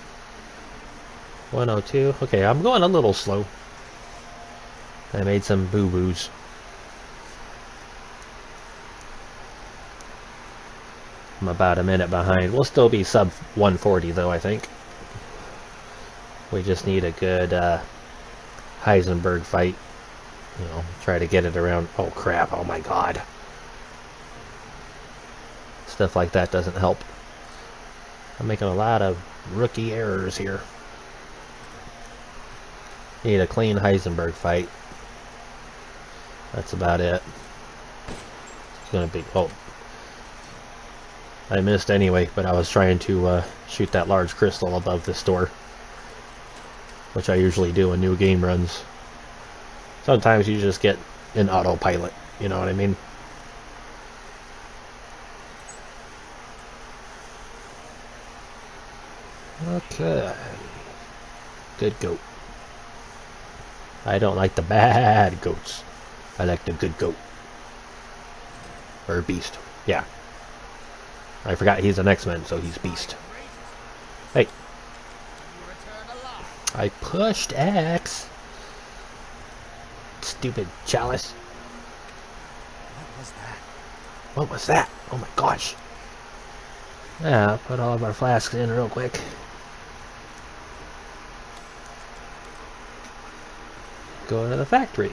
102. Okay, I'm going a little slow. I made some boo-boos. I'm about a minute behind. We'll still be sub 140 though, I think. We just need a good Heisenberg fight. You know, try to get it around. Oh crap, oh my god. Stuff like that doesn't help. I'm making a lot of rookie errors here. Need a clean Heisenberg fight. That's about it. It's gonna be, oh. I missed anyway, but I was trying to shoot that large crystal above this door, which I usually do in new game runs. Sometimes you just get an autopilot, you know what I mean? Okay. Good goat. I don't like the bad goats. I like the good goat. Or beast. Yeah. I forgot he's an X-Men, so he's beast. Hey. I pushed X. Stupid chalice. What was that? What was that? Oh my gosh. Yeah, put all of our flasks in real quick. Go into the factory.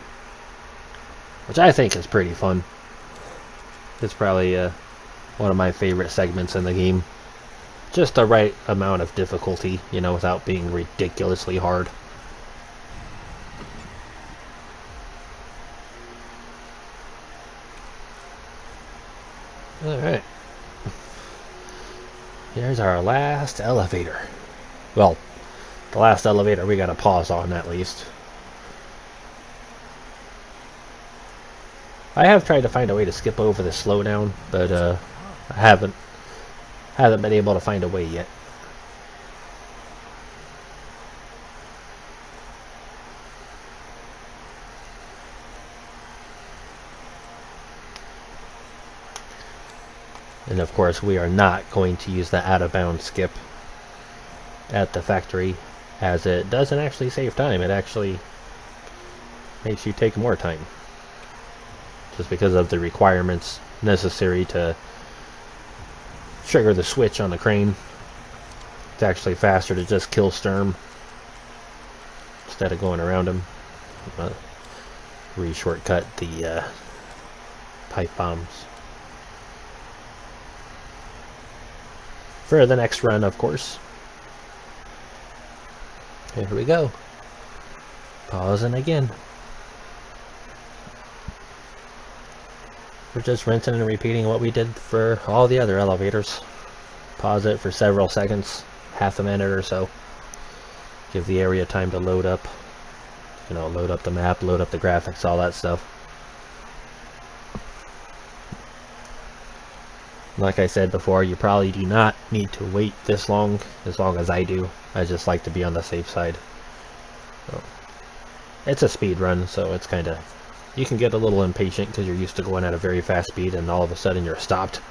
Which I think is pretty fun. It's probably one of my favorite segments in the game. Just the right amount of difficulty, you know, without being ridiculously hard. Alright. Here's our last elevator. Well, the last elevator we gotta pause on at least. I have tried to find a way to skip over the slowdown, but I haven't been able to find a way yet. And of course we are not going to use the out of bounds skip at the factory, as it doesn't actually save time. It actually makes you take more time, just because of the requirements necessary to trigger the switch on the crane. It's actually faster to just kill Sturm instead of going around him. Re-shortcut the pipe bombs for the next run, of course. Here we go. Pausing again. We're just rinsing and repeating what we did for all the other elevators. Pause it for several seconds, half a minute or so. Give the area time to load up. You know, load up the map, load up the graphics, all that stuff. Like I said before, you probably do not need to wait this long as I do. I just like to be on the safe side. So, it's a speed run, so it's kind of... You can get a little impatient because you're used to going at a very fast speed and all of a sudden you're stopped.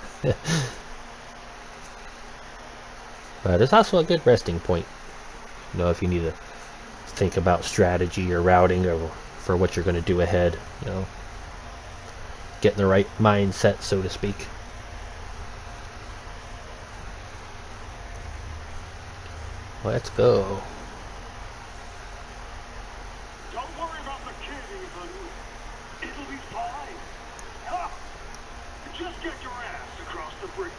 But it's also a good resting point. You know, if you need to think about strategy or routing or for what you're going to do ahead, you know. Get in the right mindset, so to speak. Let's go. Don't worry about the kid, Ethan. It'll be fine. Ha! Just get your ass across the bridge.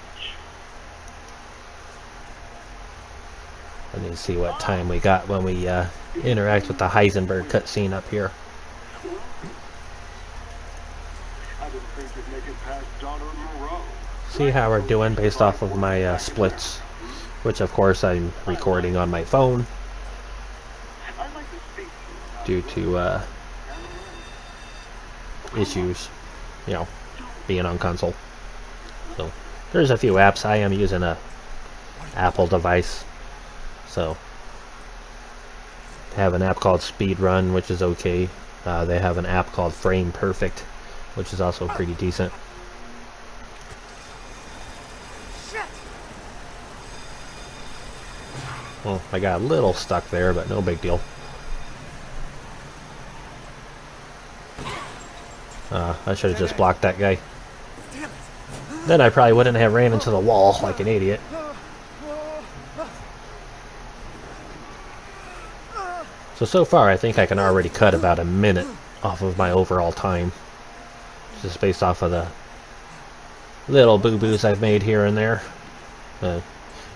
Let me see what time we got when we interact with the Heisenberg cutscene up here. I didn't think you'd make it past Donner Monroe. See how we're doing based off of my splits, which of course I'm recording on my phone I'd like to speak due to issues, you know, being on console. So there's a few apps. I am using a Apple device, so they have an app called Speed Run, which is okay. They have an app called Frame Perfect, which is also pretty decent. Well, I got a little stuck there, but no big deal. I should have just blocked that guy. Then I probably wouldn't have ran into the wall like an idiot. So far I think I can already cut about a minute off of my overall time. Just based off of the little boo-boos I've made here and there.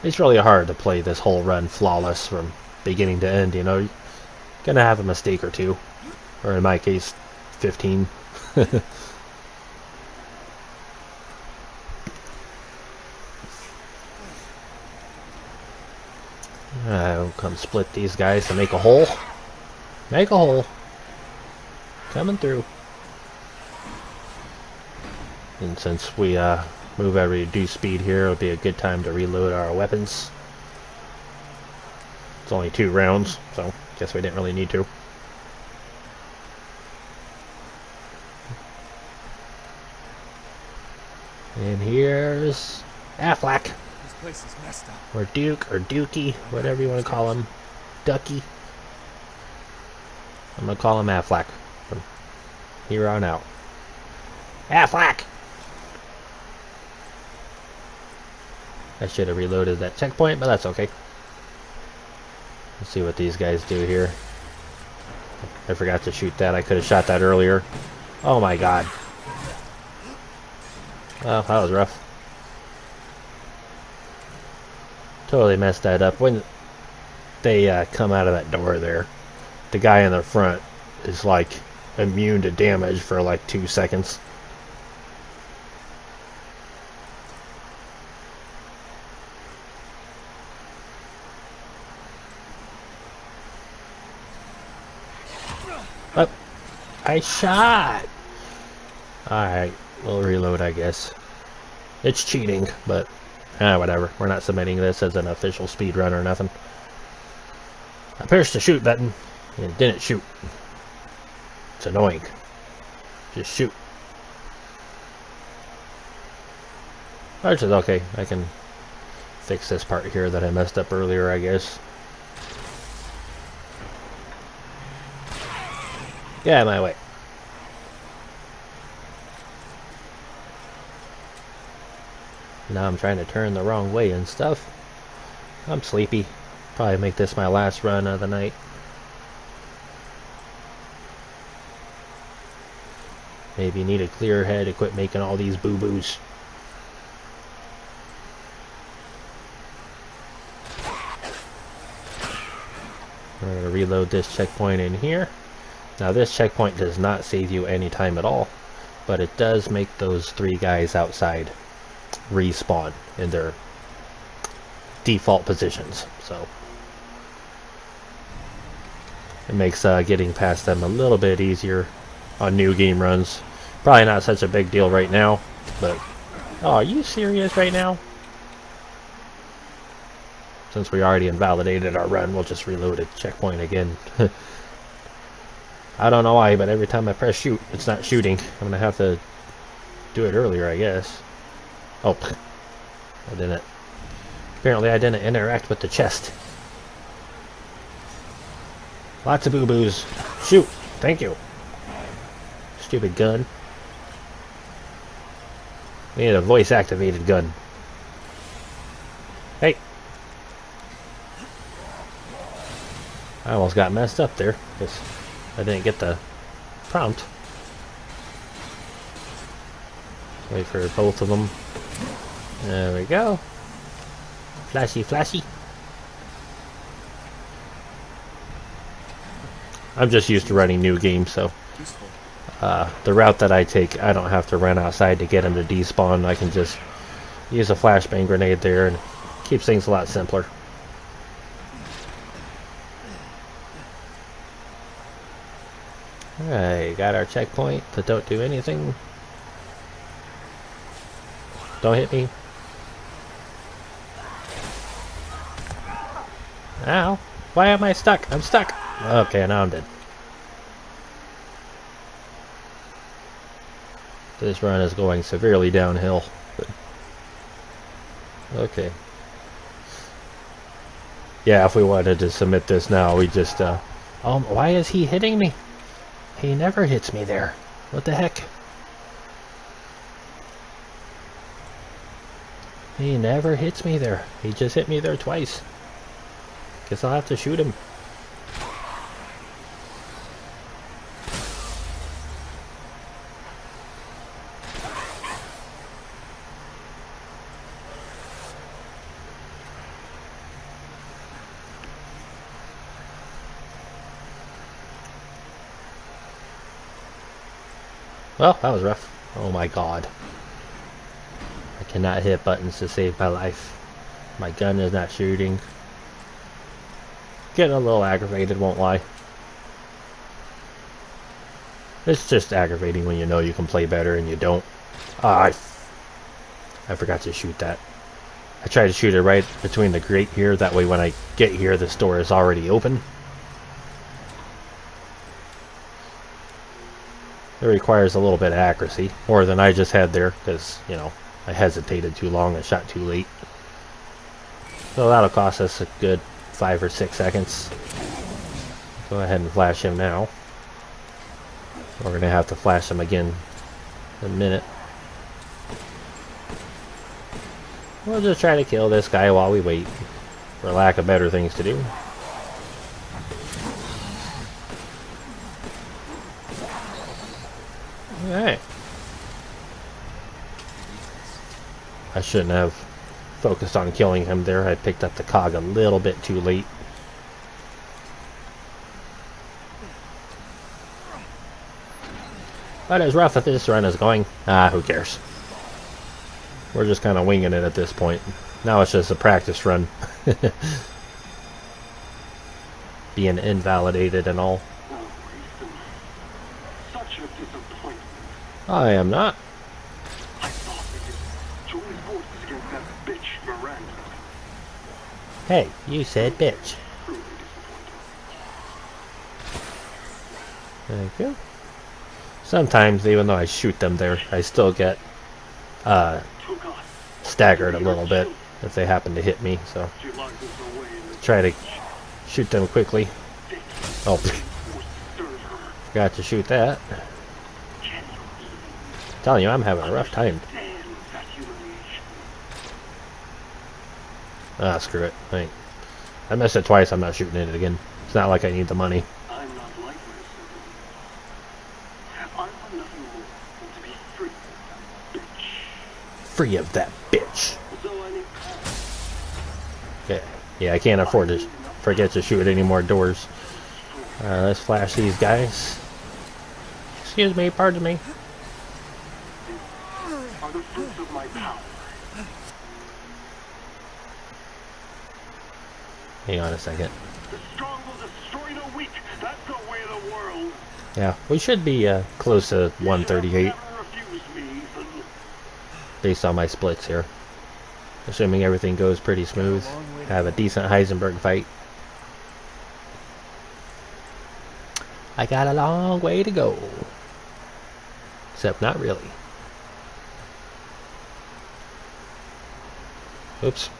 It's really hard to play this whole run flawless from beginning to end, you know. You're gonna have a mistake or two. Or in my case, 15. I'll come split these guys to make a hole. Make a hole. Coming through. And since we move at reduced speed here, it'll be a good time to reload our weapons. It's only 2 rounds, so guess we didn't really need to. And here's Affleck, This place is messed up. or Duke, or Dookie, whatever you want to call him. Ducky. I'm going to call him Affleck from here on out. Affleck! I should have reloaded that checkpoint, but that's okay. Let's see what these guys do here. I forgot to shoot that. I could have shot that earlier. Oh my god. Well, that was rough. Totally messed that up. When they come out of that door there, the guy in the front is like immune to damage for like 2 seconds. Oh, I shot! Alright, we'll reload, I guess. It's cheating, but whatever. We're not submitting this as an official speed run or nothing. I pushed the shoot button and it didn't shoot. It's annoying. Just shoot. Which is okay. I can fix this part here that I messed up earlier, I guess. Get out of my way. Now I'm trying to turn the wrong way and stuff. I'm sleepy. Probably make this my last run of the night. Maybe need a clear head to quit making all these boo-boos. We're going to reload this checkpoint in here. Now this checkpoint does not save you any time at all, but it does make those 3 guys outside respawn in their default positions, so it makes getting past them a little bit easier on new game runs. Probably not such a big deal right now, but oh, are you serious right now? Since we already invalidated our run, we'll just reload a checkpoint again. I don't know why, but every time I press shoot, it's not shooting. I'm gonna have to do it earlier, I guess. Oh, I didn't. Apparently I didn't interact with the chest. Lots of boo-boos. Shoot! Thank you. Stupid gun. We need a voice-activated gun. Hey! I almost got messed up there, because I didn't get the prompt. Wait for both of them. There we go. Flashy, flashy. I'm just used to running new games, so the route that I take, I don't have to run outside to get them to despawn. I can just use a flashbang grenade there and keeps things a lot simpler. Alright, got our checkpoint, but don't do anything. Don't hit me. Ow! Why am I stuck? I'm stuck! Okay, now I'm dead. This run is going severely downhill. Okay. Yeah, if we wanted to submit this now, we just, why is he hitting me? He never hits me there. What the heck? He never hits me there. He just hit me there twice. Guess I'll have to shoot him. Well, that was rough. Oh my god. I cannot hit buttons to save my life. My gun is not shooting. Getting a little aggravated, won't lie. It's just aggravating when you know you can play better and you don't. I forgot to shoot that. I tried to shoot it right between the grate here, that way when I get here the store is already open. It requires a little bit of accuracy, more than I just had there, because, you know, I hesitated too long and shot too late. So that'll cost us a good 5 or 6 seconds. Go ahead and flash him now. We're going to have to flash him again in a minute. We'll just try to kill this guy while we wait, for lack of better things to do. Alright. I shouldn't have focused on killing him there. I picked up the cog a little bit too late. But as rough as this run is going, who cares? We're just kind of winging it at this point. Now it's just a practice run. Being invalidated and all. Such a disappointment. I am not. I thought we could join forces against that bitch Miranda. Hey, you said bitch. Truly disappointed. Thank you. Sometimes, even though I shoot them there, I still get Took us. staggered a little bit if they happen to hit me, so She locked us away in the try to shoot them quickly. Oh, or serve her. forgot to shoot that. Can you Telling you, I'm having a rough time. stand that humiliation? Ah, screw it. I missed it twice, I'm not shooting it again. It's not like I need the money. I'm not like my siblings. I want nothing more than to be free of that bitch. Free of that bitch. So I need Yeah, I can't afford to forget to shoot any more doors. Let's flash these guys. Excuse me, pardon me. are the fruits of my power. Hang on a second. The strong will destroy the weak. That's the way of the world. Yeah, we should be close to 138 Never refuse me, Ethan. based on my splits here. Assuming everything goes pretty smooth. Have a decent Heisenberg fight. I got a long way to go. Except not really. Oops.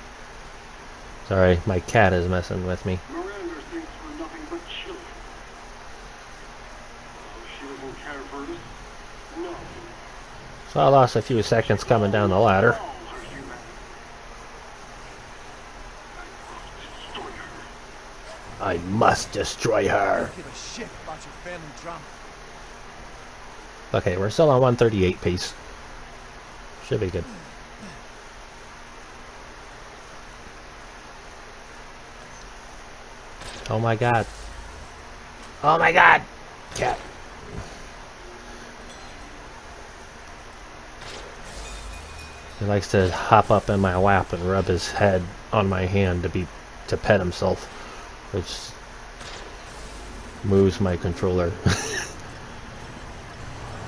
Sorry, my cat is messing with me. Miranda thinks we're nothing but children. Oh, she doesn't care for us. No. So I lost a few seconds coming down the ladder. All her humanity. I must destroy her. I must destroy her. Give a shit about your family drama. Okay, we're still on 138 pace. Should be good. Oh my god. Oh my god! Cat. He likes to hop up in my lap and rub his head on my hand to pet himself, which moves my controller.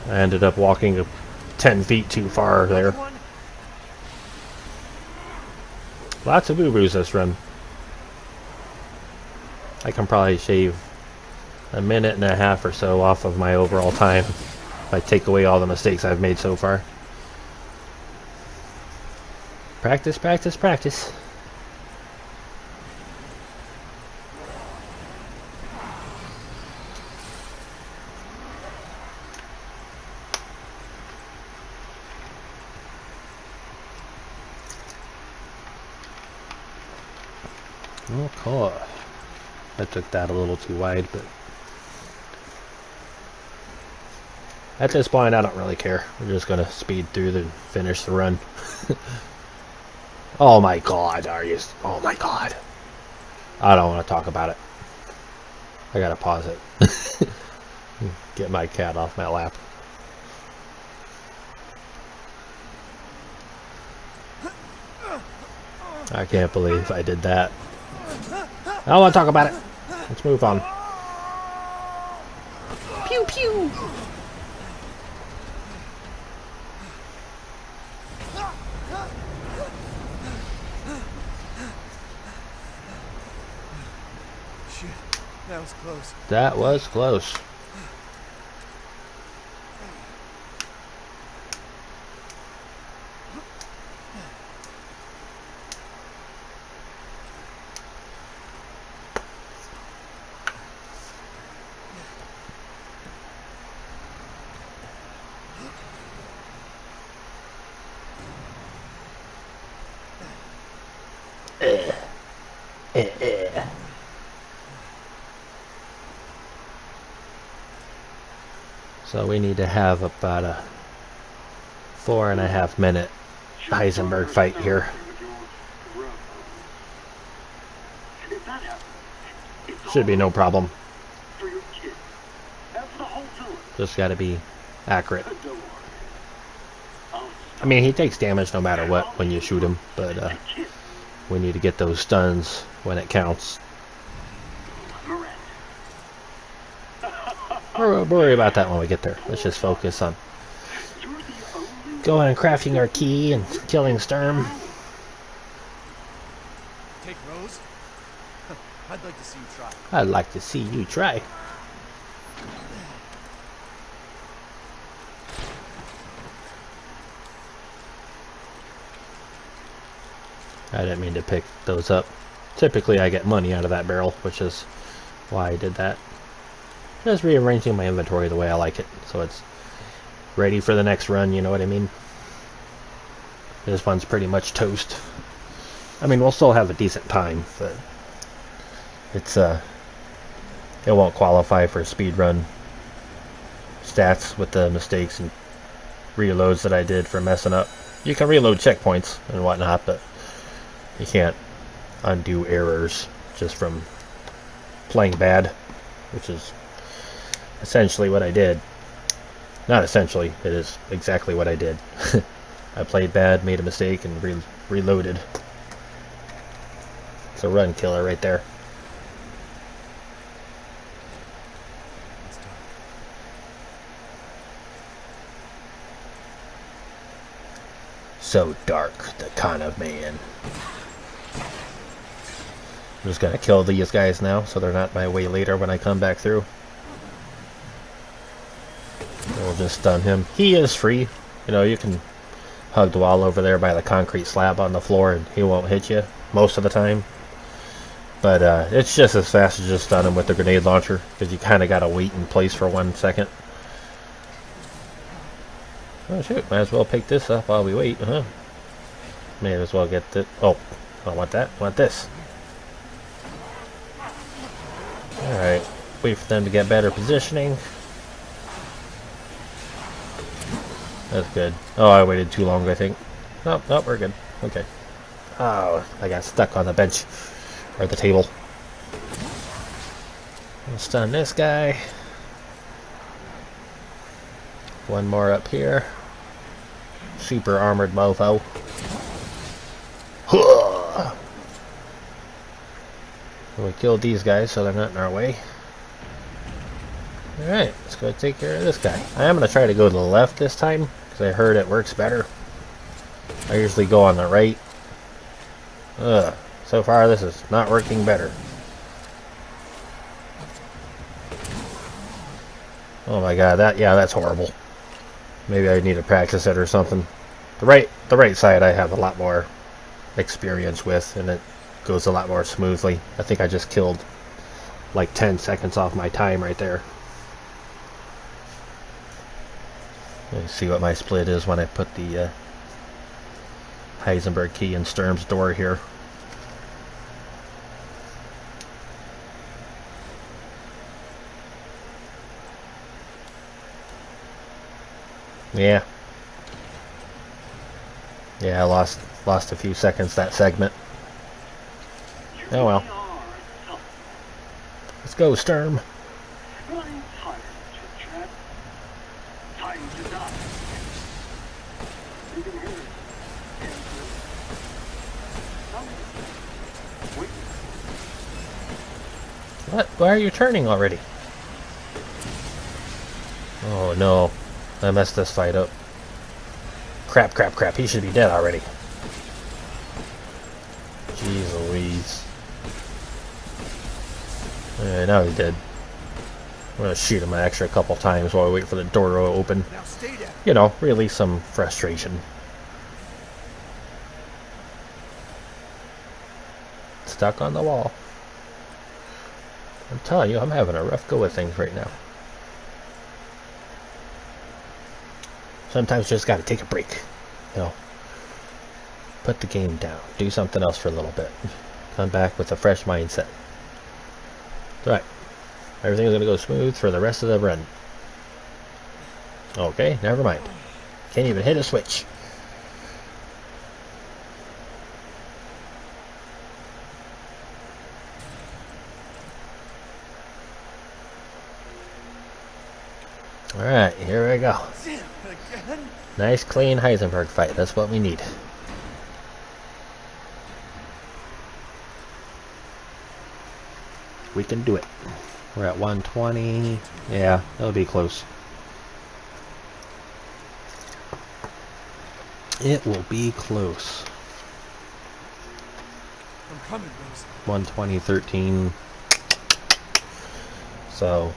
I ended up walking 10 feet too far there. Lots of boo-boos this run. I can probably shave a minute and a half or so off of my overall time if I take away all the mistakes I've made so far. Practice, practice, practice. Okay. I took that a little too wide, but at this point I don't really care. We're just gonna speed through and finish the run. Oh my god, are you? Oh my god. I don't want to talk about it. I gotta pause it. Get my cat off my lap. I can't believe I did that. I don't want to talk about it. Let's move on. Pew pew. Shit, that was close. That was close. So we need to have about a 4.5 minute Heisenberg fight here. If that happens, it's Should be no all problem. for your kid. That's the whole to it. Just gotta be accurate. Don't worry. I'll I mean, he takes damage no matter what when you shoot him, but kid. we need to get those stuns when it counts. Miranda. We'll worry about that when we get there. Let's just focus on You're the only going and crafting our key and killing Sturm. Take Rose? I'd like to see you try. I'd like to see you try. I didn't mean to pick those up. Typically I get money out of that barrel, which is why I did that. Just rearranging my inventory the way I like it, so it's ready for the next run, you know what I mean? This one's pretty much toast. I mean, we'll still have a decent time, but it's it won't qualify for speed run stats with the mistakes and reloads that I did for messing up. You can reload checkpoints and whatnot, but you can't undo errors just from playing bad, which is essentially what I did. Not essentially, it is exactly what I did. I played bad, made a mistake, and reloaded. It's a run killer right there. It's dark. So dark, the kind of man. I'm just gonna kill these guys now so they're not in my way later when I come back through. We'll just stun him. He is free. You know, you can hug the wall over there by the concrete slab on the floor and he won't hit you most of the time. But it's just as fast as just stun him with the grenade launcher, because you kind of gotta wait in place for 1 second. Oh shoot, might as well pick this up while we wait, huh? May as well get the... Oh, I don't want that, I want this. Alright, wait for them to get better positioning. That's good. Oh, I waited too long, I think. Nope, nope, we're good. Okay. Oh, I got stuck on the bench. Or the table. I'll stun this guy. One more up here. Super armored mofo. We killed these guys so they're not in our way. Alright, let's go take care of this guy. I am going to try to go to the left this time, because I heard it works better. I usually go on the right. Ugh, so far this is not working better. Oh my god, that's horrible. Maybe I need to practice it or something. The right side I have a lot more experience with, and it goes a lot more smoothly. I think I just killed like 10 seconds off my time right there. Let's see what my split is when I put the Heisenberg key in Sturm's door here. Yeah. Yeah, I lost a few seconds that segment. Oh well. Let's go, Sturm. I'm tired, chit-chat. Time to die. You can hear it. Wait. What? Why are you turning already? Oh no. I messed this fight up. Crap, crap, crap. He should be dead already. Jeez Louise. Alright, now he's dead. I'm gonna shoot him an extra couple times while I wait for the door to open. Now stay down. You know, release some frustration. Stuck on the wall. I'm telling you, I'm having a rough go of things right now. Sometimes you just gotta take a break. You know, put the game down. Do something else for a little bit. Come back with a fresh mindset. Right. Everything's gonna go smooth for the rest of the run. Okay, never mind. Can't even hit a switch. Alright, here we go. Again? Nice clean Heisenberg fight. That's what we need. We can do it. We're at 120. Yeah, that'll be close. It will be close. I'm coming, Rose. 120.13. So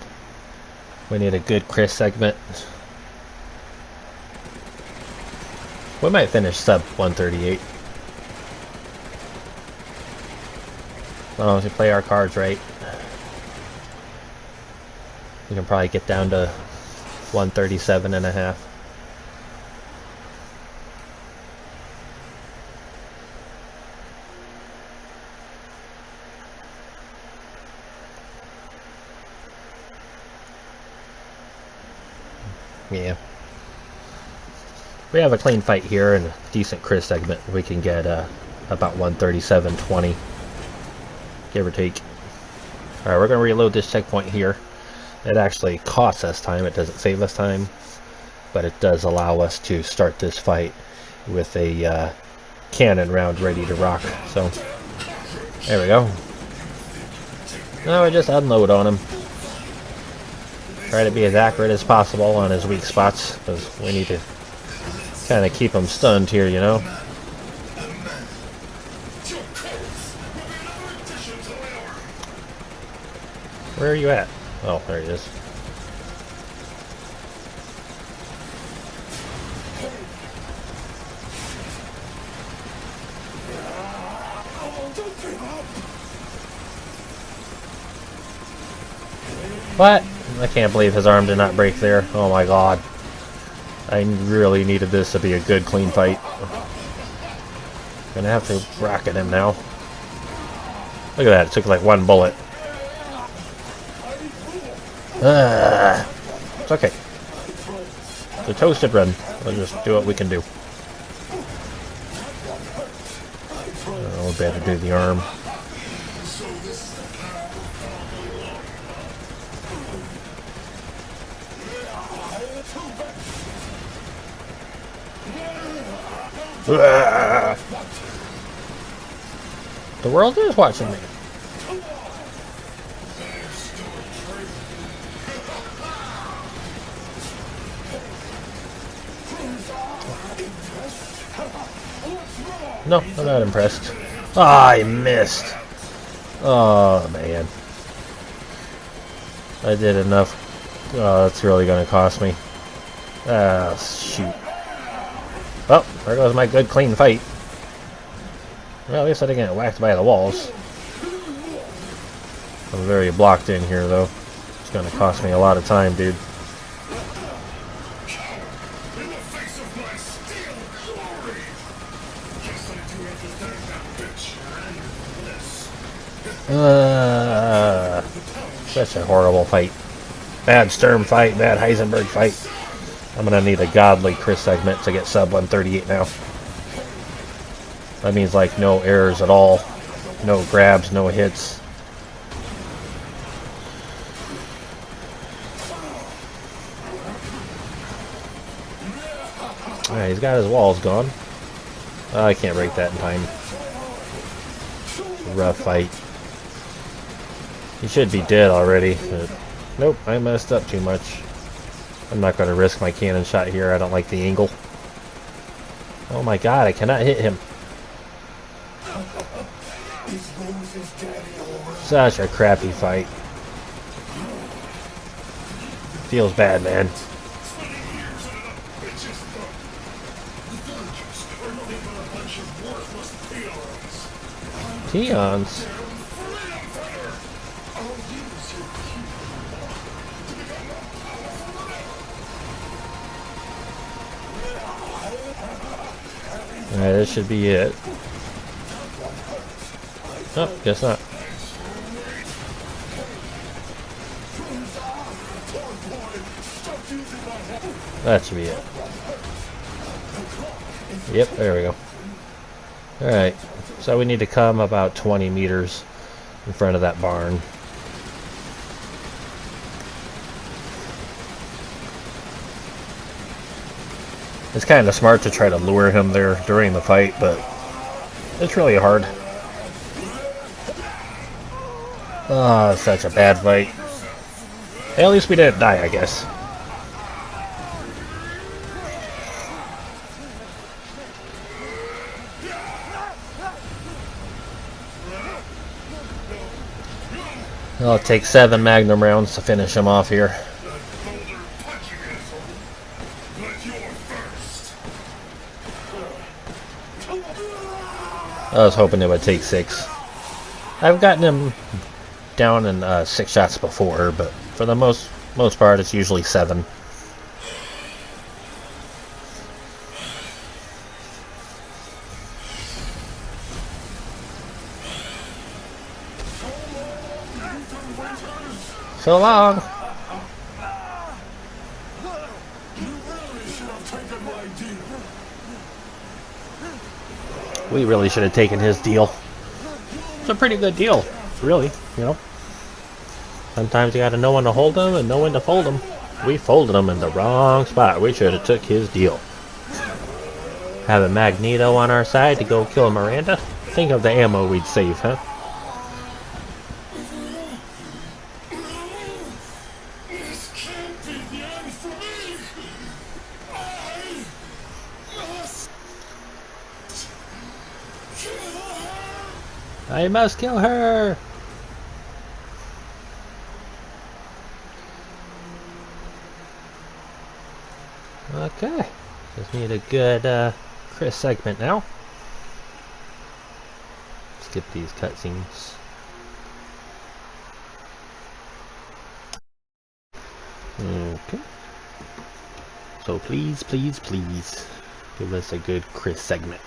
we need a good Chris segment. We might finish sub 138. As long as we play our cards right. We can probably get down to 137.5. Yeah. We have a clean fight here and a decent Chris segment. We can get about 137.20. Give or take. Alright, we're going to reload this checkpoint here. It actually costs us time. It doesn't save us time. But it does allow us to start this fight with a cannon round ready to rock. So, there we go. Now we just unload on him. Try to be as accurate as possible on his weak spots, because we need to kind of keep him stunned here, you know. Where are you at? Oh, there he is. What? I can't believe his arm did not break there. Oh my god. I really needed this to be a good, clean fight. Gonna have to rocket him now. Look at that, it took like one bullet. It's okay. It's a toasted run. We'll just do what we can do. Oh, we better do the arm. The world is watching me. No, I'm not impressed. Ah, I missed. Oh, man. I did enough. Oh, that's really going to cost me. Ah, shoot. Well, there goes my good, clean fight. Well, at least I didn't get whacked by the walls. I'm very blocked in here, though. It's going to cost me a lot of time, dude. Such a horrible fight. Bad Sturm fight, bad Heisenberg fight. I'm gonna need a godly Chris segment to get sub 138 now. That means like no errors at all. No grabs, no hits. Alright, he's got his walls gone. I can't break that in time. Rough fight. He should be dead already, but nope, I messed up too much. I'm not going to risk my cannon shot here. I don't like the angle. Oh my god, I cannot hit him. Such a crappy fight. Feels bad, man. Peons? Alright, this should be it. Oh, guess not. That should be it. Yep, there we go. Alright, so we need to come about 20 meters in front of that barn. It's kind of smart to try to lure him there during the fight, but it's really hard. Oh, such a bad fight. Hey, at least we didn't die, I guess. It'll take 7 magnum rounds to finish him off here. I was hoping it would take 6. I've gotten him down in 6 shots before, but for the most part, it's usually 7. So long. We really should have taken his deal. It's a pretty good deal, really, you know. Sometimes you gotta know when to hold them and know when to fold them. We folded him in the wrong spot. We should have took his deal. Having Magneto on our side to go kill Miranda? Think of the ammo we'd save, huh? I must kill her! Okay. Just need a good Chris segment now. Skip these cutscenes. Okay. So please, please, please give us a good Chris segment.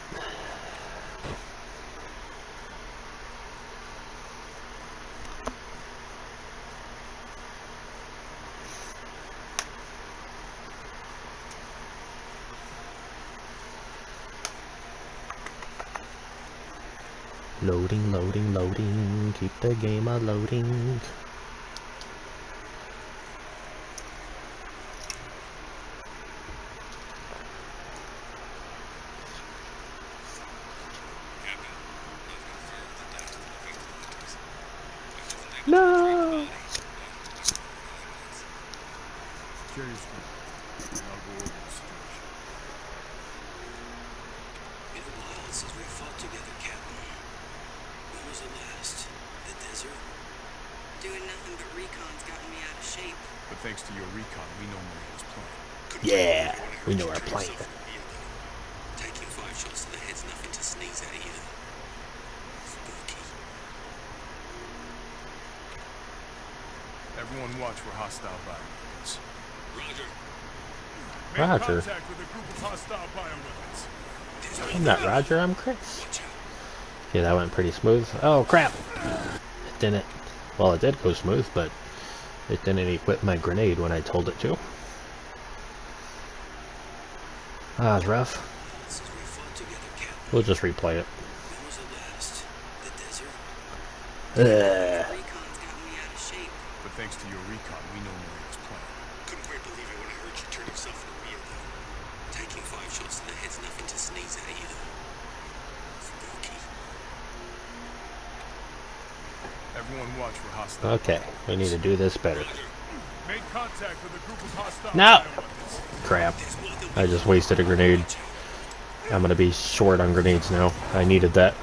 Loading, loading, loading. Keep the game a-loading. No! Thanks to your recon, we know Maria's plan. Yeah, we know our plan. Taking 5 shots to the head's nothing to sneeze at either. Spooky. Everyone watch for hostile bioweapons. Roger. Make Roger. contact with a group of hostile bioweapons. I'm not Roger, I'm Chris. Okay, that went pretty smooth. Oh crap! It didn't. Well, it did go smooth, but it didn't equip my grenade when I told it to. Ah, it's rough. We'll just replay it. Ugh. But thanks to your recon, we know Maria's plan. Couldn't quite believe it when I heard you turn yourself in the wheel, though. Taking 5 shots to the head's nothing to sneeze at either. Spooky. Everyone watch for hostile. Okay, we need to do this better. Make contact with a group of hostile No! bioweapons. Crap. I just wasted a grenade. I'm gonna be short on grenades now. I needed that.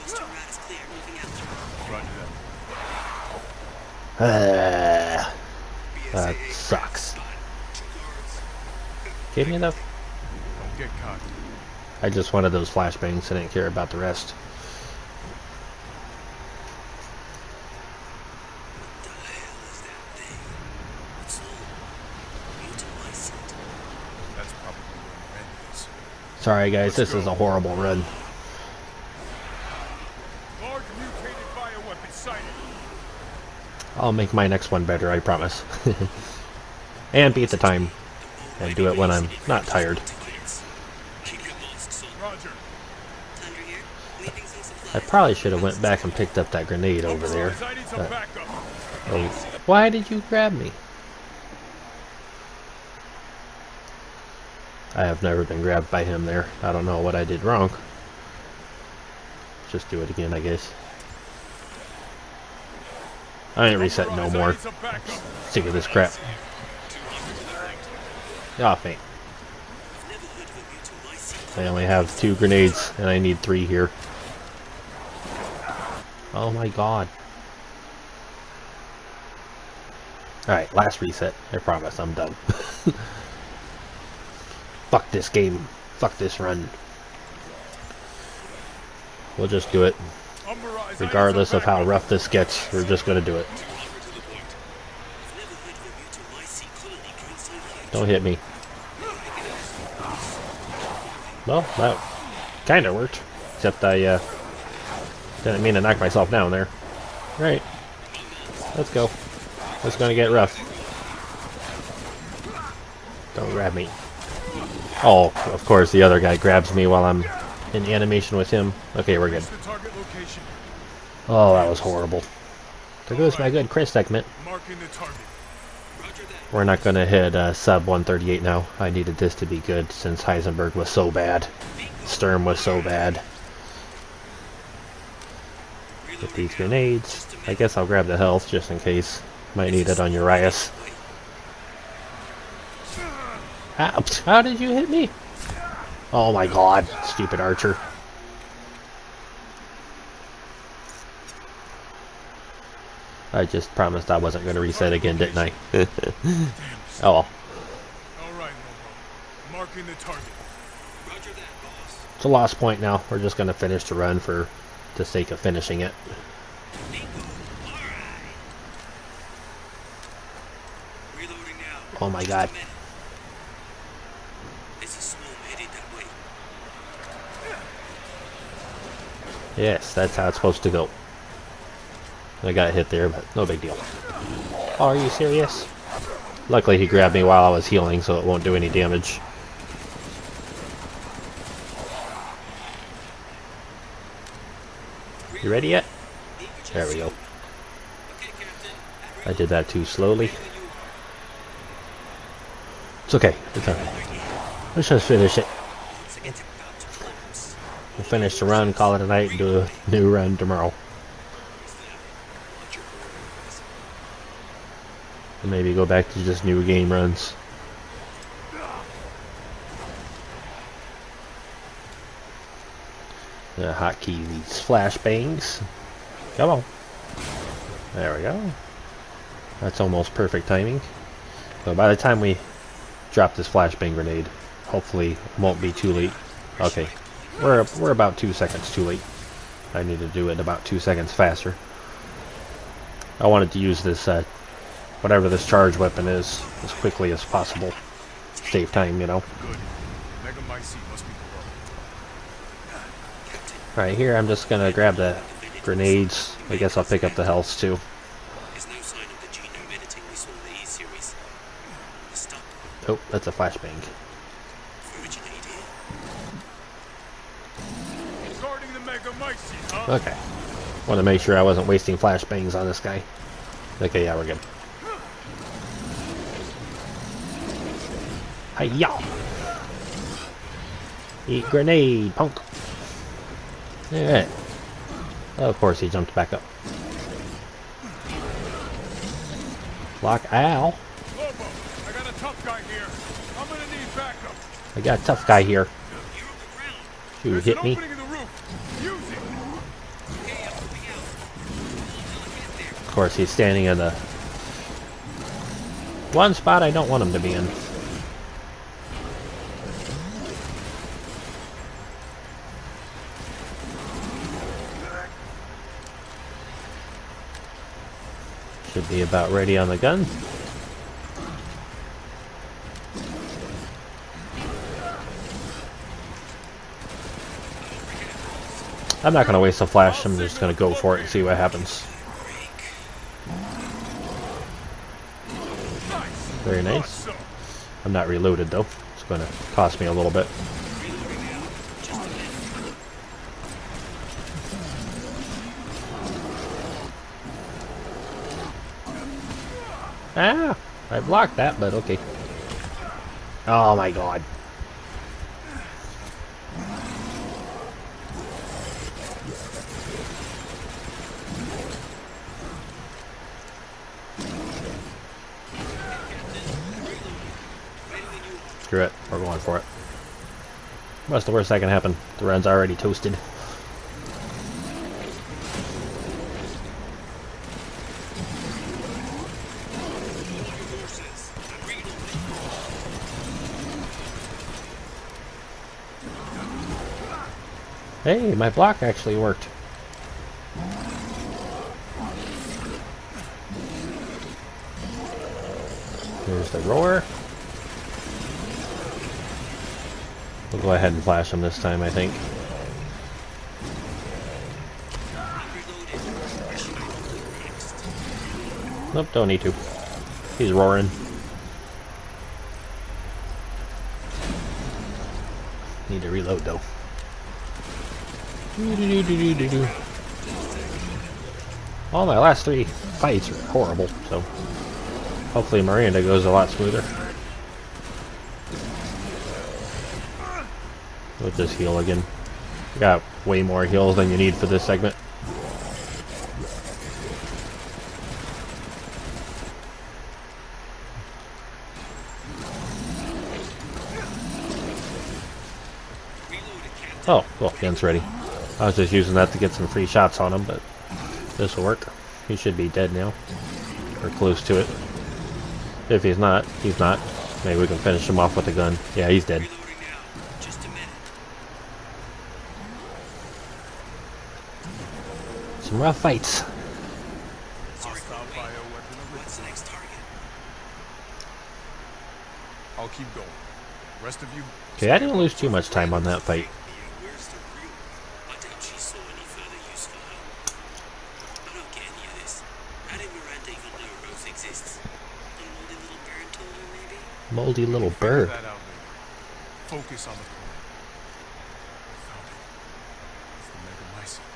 Those two rats clear, moving out. Roger Uh, that. that sucks. Give me the... Don't get caught. I just wanted those flashbangs. I didn't care about the rest. What the hell is that thing? It's all mutilized. That's probably where the end is. Sorry guys, this is a horrible run. Large mutated bioweapon sighted. I'll make my next one better, I promise. And beat the time. And do it when I'm not tired. Roger. Thunder here. Leaving some I supplies. probably should have went back and picked up that grenade over there. I need some backup. Oh, why did you grab me? I have never been grabbed by him there. I don't know what I did wrong. Just do it again, I guess. I ain't resetting no more. Sick of this crap. Oh, thank. I only have 2 grenades, and I need 3 here. Oh my god. Alright, last reset. I promise I'm done. Fuck this game. Fuck this run. We'll just do it. Regardless of how rough this gets, we're just gonna do it. Don't hit me. Well, that kinda worked. Except I didn't mean to knock myself down there. Right. Let's go. It's gonna get rough. Don't grab me. Oh, of course the other guy grabs me while I'm in animation with him. Okay, we're good. Oh, that was horrible. There goes my good Chris segment. Marking the target. We're not gonna hit sub 138 now. I needed this to be good since Heisenberg was so bad. Sturm was so bad. Get these grenades. I guess I'll grab the health just in case. Might need it on Urias. How did you hit me? Oh my god, stupid archer. I just promised I wasn't going to reset again, didn't I? Oh well. Alright, Lobo. Marking the target. Roger that, boss. It's a lost point now. We're just going to finish the run for the sake of finishing it. Bingo. Alright. Reloading now. Oh my Just god. a minute. This is small headed that way. Yes, that's how it's supposed to go. I got hit there, but no big deal. Oh, are you serious? Luckily he grabbed me while I was healing, so it won't do any damage. You ready yet? There we go. Okay, Captain. I did that too slowly. It's okay. It's okay. Let's just finish it. It's about to collapse. We'll finish the run, call it a night, and do a new run tomorrow. And maybe go back to just new game runs. The hotkey these flashbangs. Come on. There we go. That's almost perfect timing. So by the time we drop this flashbang grenade, hopefully it won't be too late. Okay. We're about 2 seconds too late. I need to do it about 2 seconds faster. I wanted to use this whatever this charge weapon is as quickly as possible. Save time, you know. Good. Mega Mycete must be below. Right here, I'm just gonna grab the grenades. I guess I'll pick up the health too. There's no sign of the genome editing we saw in the E-series. The stuff Oh, that's a flashbang. originated here. Guarding the Mega Mycete, huh? Okay. Want to make sure I wasn't wasting flashbangs on this guy. Okay, yeah, we're good. Hi-ya! Eat grenade, punk! Alright. Oh, of course, he jumped back up. Block. Ow. Lobo, I got a tough guy here. I'm gonna need backup. I got a tough guy here. You're on the ground. You There's hit an me. opening in the roof. Use it. Okay, I'm moving out. Until I get there. Of course, he's standing in the one spot I don't want him to be in. Should be about ready on the gun. I'm not going to waste a flash. I'm just going to go for it and see what happens. Very nice. I'm not reloaded though. It's going to cost me a little bit. Ah! I blocked that, but okay. Oh my god. Screw it. We're going for it. What's the worst that can happen? The run's already toasted. Hey, my block actually worked. Here's the roar. We'll go ahead and flash him this time, I think. Nope, don't need to. He's roaring. Need to reload though. All my last 3 fights are horrible, so hopefully Miranda goes a lot smoother. We'll just heal again. You got way more heals than you need for this segment. Oh, well, gun's ready. I was just using that to get some free shots on him, but this will work. He should be dead now. Or close to it. If he's not, he's not. Maybe we can finish him off with a gun. Yeah, he's dead. Reloading now. Just a minute. Some rough fights. Sorry, what's the next target? I'll keep going. Rest of you. Okay, I didn't lose too much time on that fight. Where's the real? I doubt she saw any further use for her. I don't get any of this. How did Miranda even know Rose exists? A moldy little bird told her, maybe? Moldy little Figure bird. that out later. Focus on the plan. Found it. It's the Megamycete.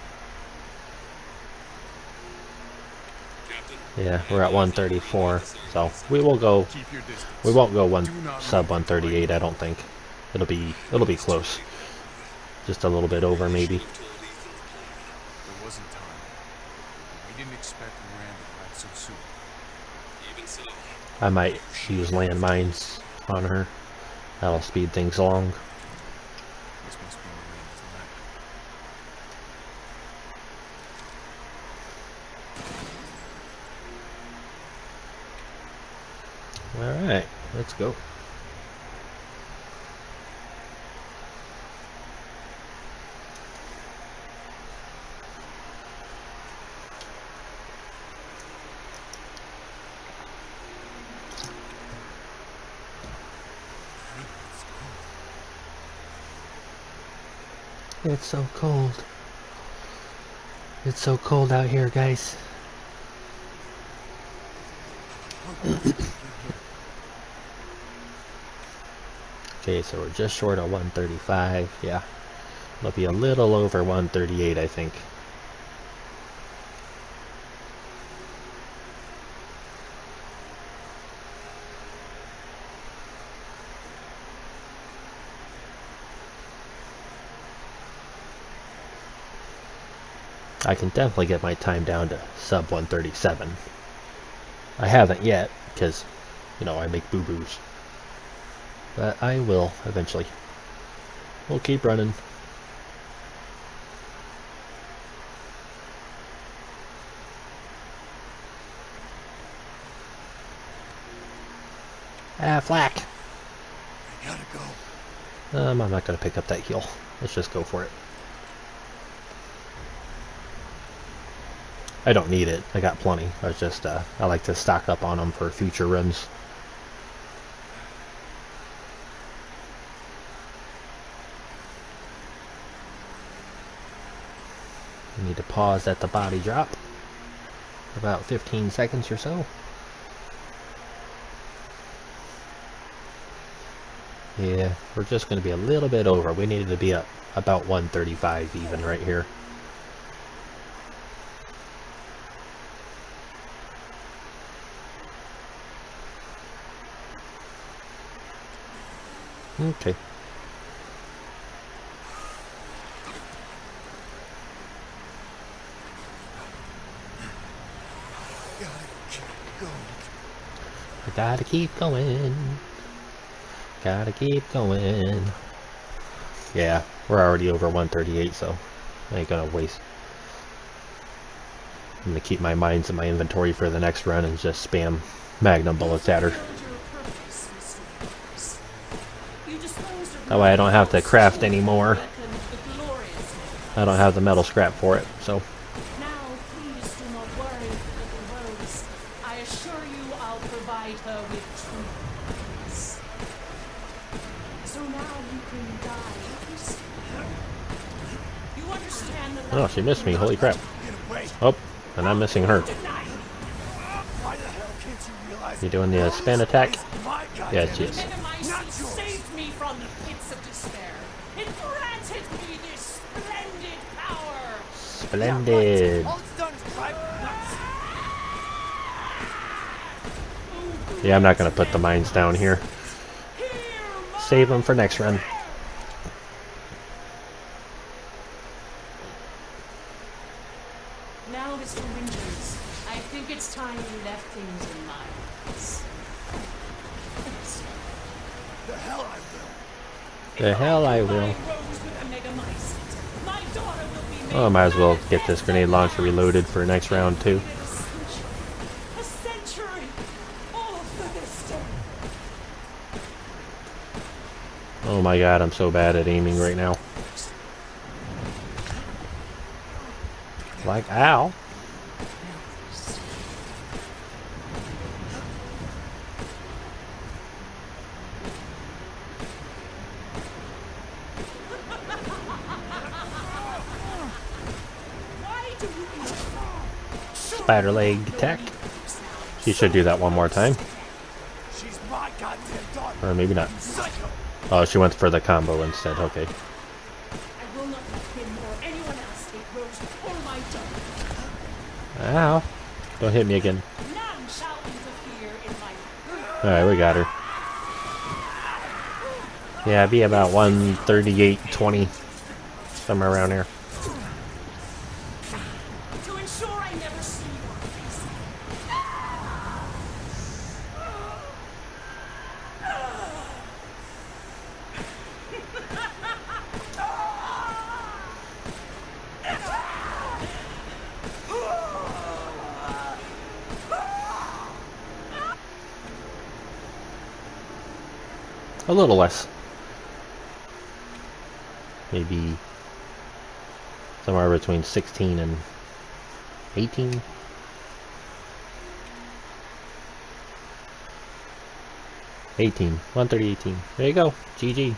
Captain? Yeah, we're at 134, so we will go. Keep your distance. We won't go Do not sub move. 138. I don't think. It'll be close. Just a little bit over maybe. Told Ethan the plan. There wasn't time. We didn't expect Miranda back so soon. Even so, I might use landmines on her. That'll speed things along. This must be Miranda's lab. All right, let's go. It's so cold. It's so cold out here, guys. Okay, so we're just short of 135. Yeah. It'll be a little over 138, I think. I can definitely get my time down to sub 137. I haven't yet, because, you know, I make boo-boos. But I will, eventually. We'll keep running. Ah, flak! I gotta go. I'm not going to pick up that heal. Let's just go for it. I don't need it. I got plenty. I was just, I like to stock up on them for future runs. You need to pause at the body drop. About 15 seconds or so. Yeah, we're just going to be a little bit over. We needed to be up about 135 even right here. Okay. I gotta keep going. Gotta keep going. Yeah, we're already over 138, so I ain't gonna waste. I'm gonna keep my mines in my inventory for the next run and just spam magnum bullets at her. That way I don't have to craft anymore. I don't have the metal scrap for it, so. Now, please do not worry, little Rose. I assure you I'll provide her with true peace. So now you can die. You understand that. Oh, she missed me. Holy crap. Oh, and I'm missing her. Why the hell can't you realize You doing the spin attack? my God? Yeah, she is. Megamycete saved me from the pits of despair. It granted me this splendid power. Splendid. All it's done is drive me nuts. Yeah, I'm not gonna put the mines down here. Save them for next run. Now, Mr. Winters, I think it's time you left things in my hands. The hell I will. The hell I will. Rose with a Megamycete. My daughter will be Oh, I might as well get this grenade launcher reloaded for next round too. a century, all for this day. Oh my god, I'm so bad at aiming right now. Like, ow. Why do you Spider leg attack. She should do that one more time. She's my goddamn daughter. Or maybe not. Psycho. Oh, she went for the combo instead. Okay. I will not let him or anyone else take Rose or my daughter. Ow. Don't hit me again. None shall interfere in my. Alright, we got her. Yeah, be about 138.20. Somewhere around here. To ensure I never see your face. A little less. Maybe somewhere between 16 and 18. There you go. GG.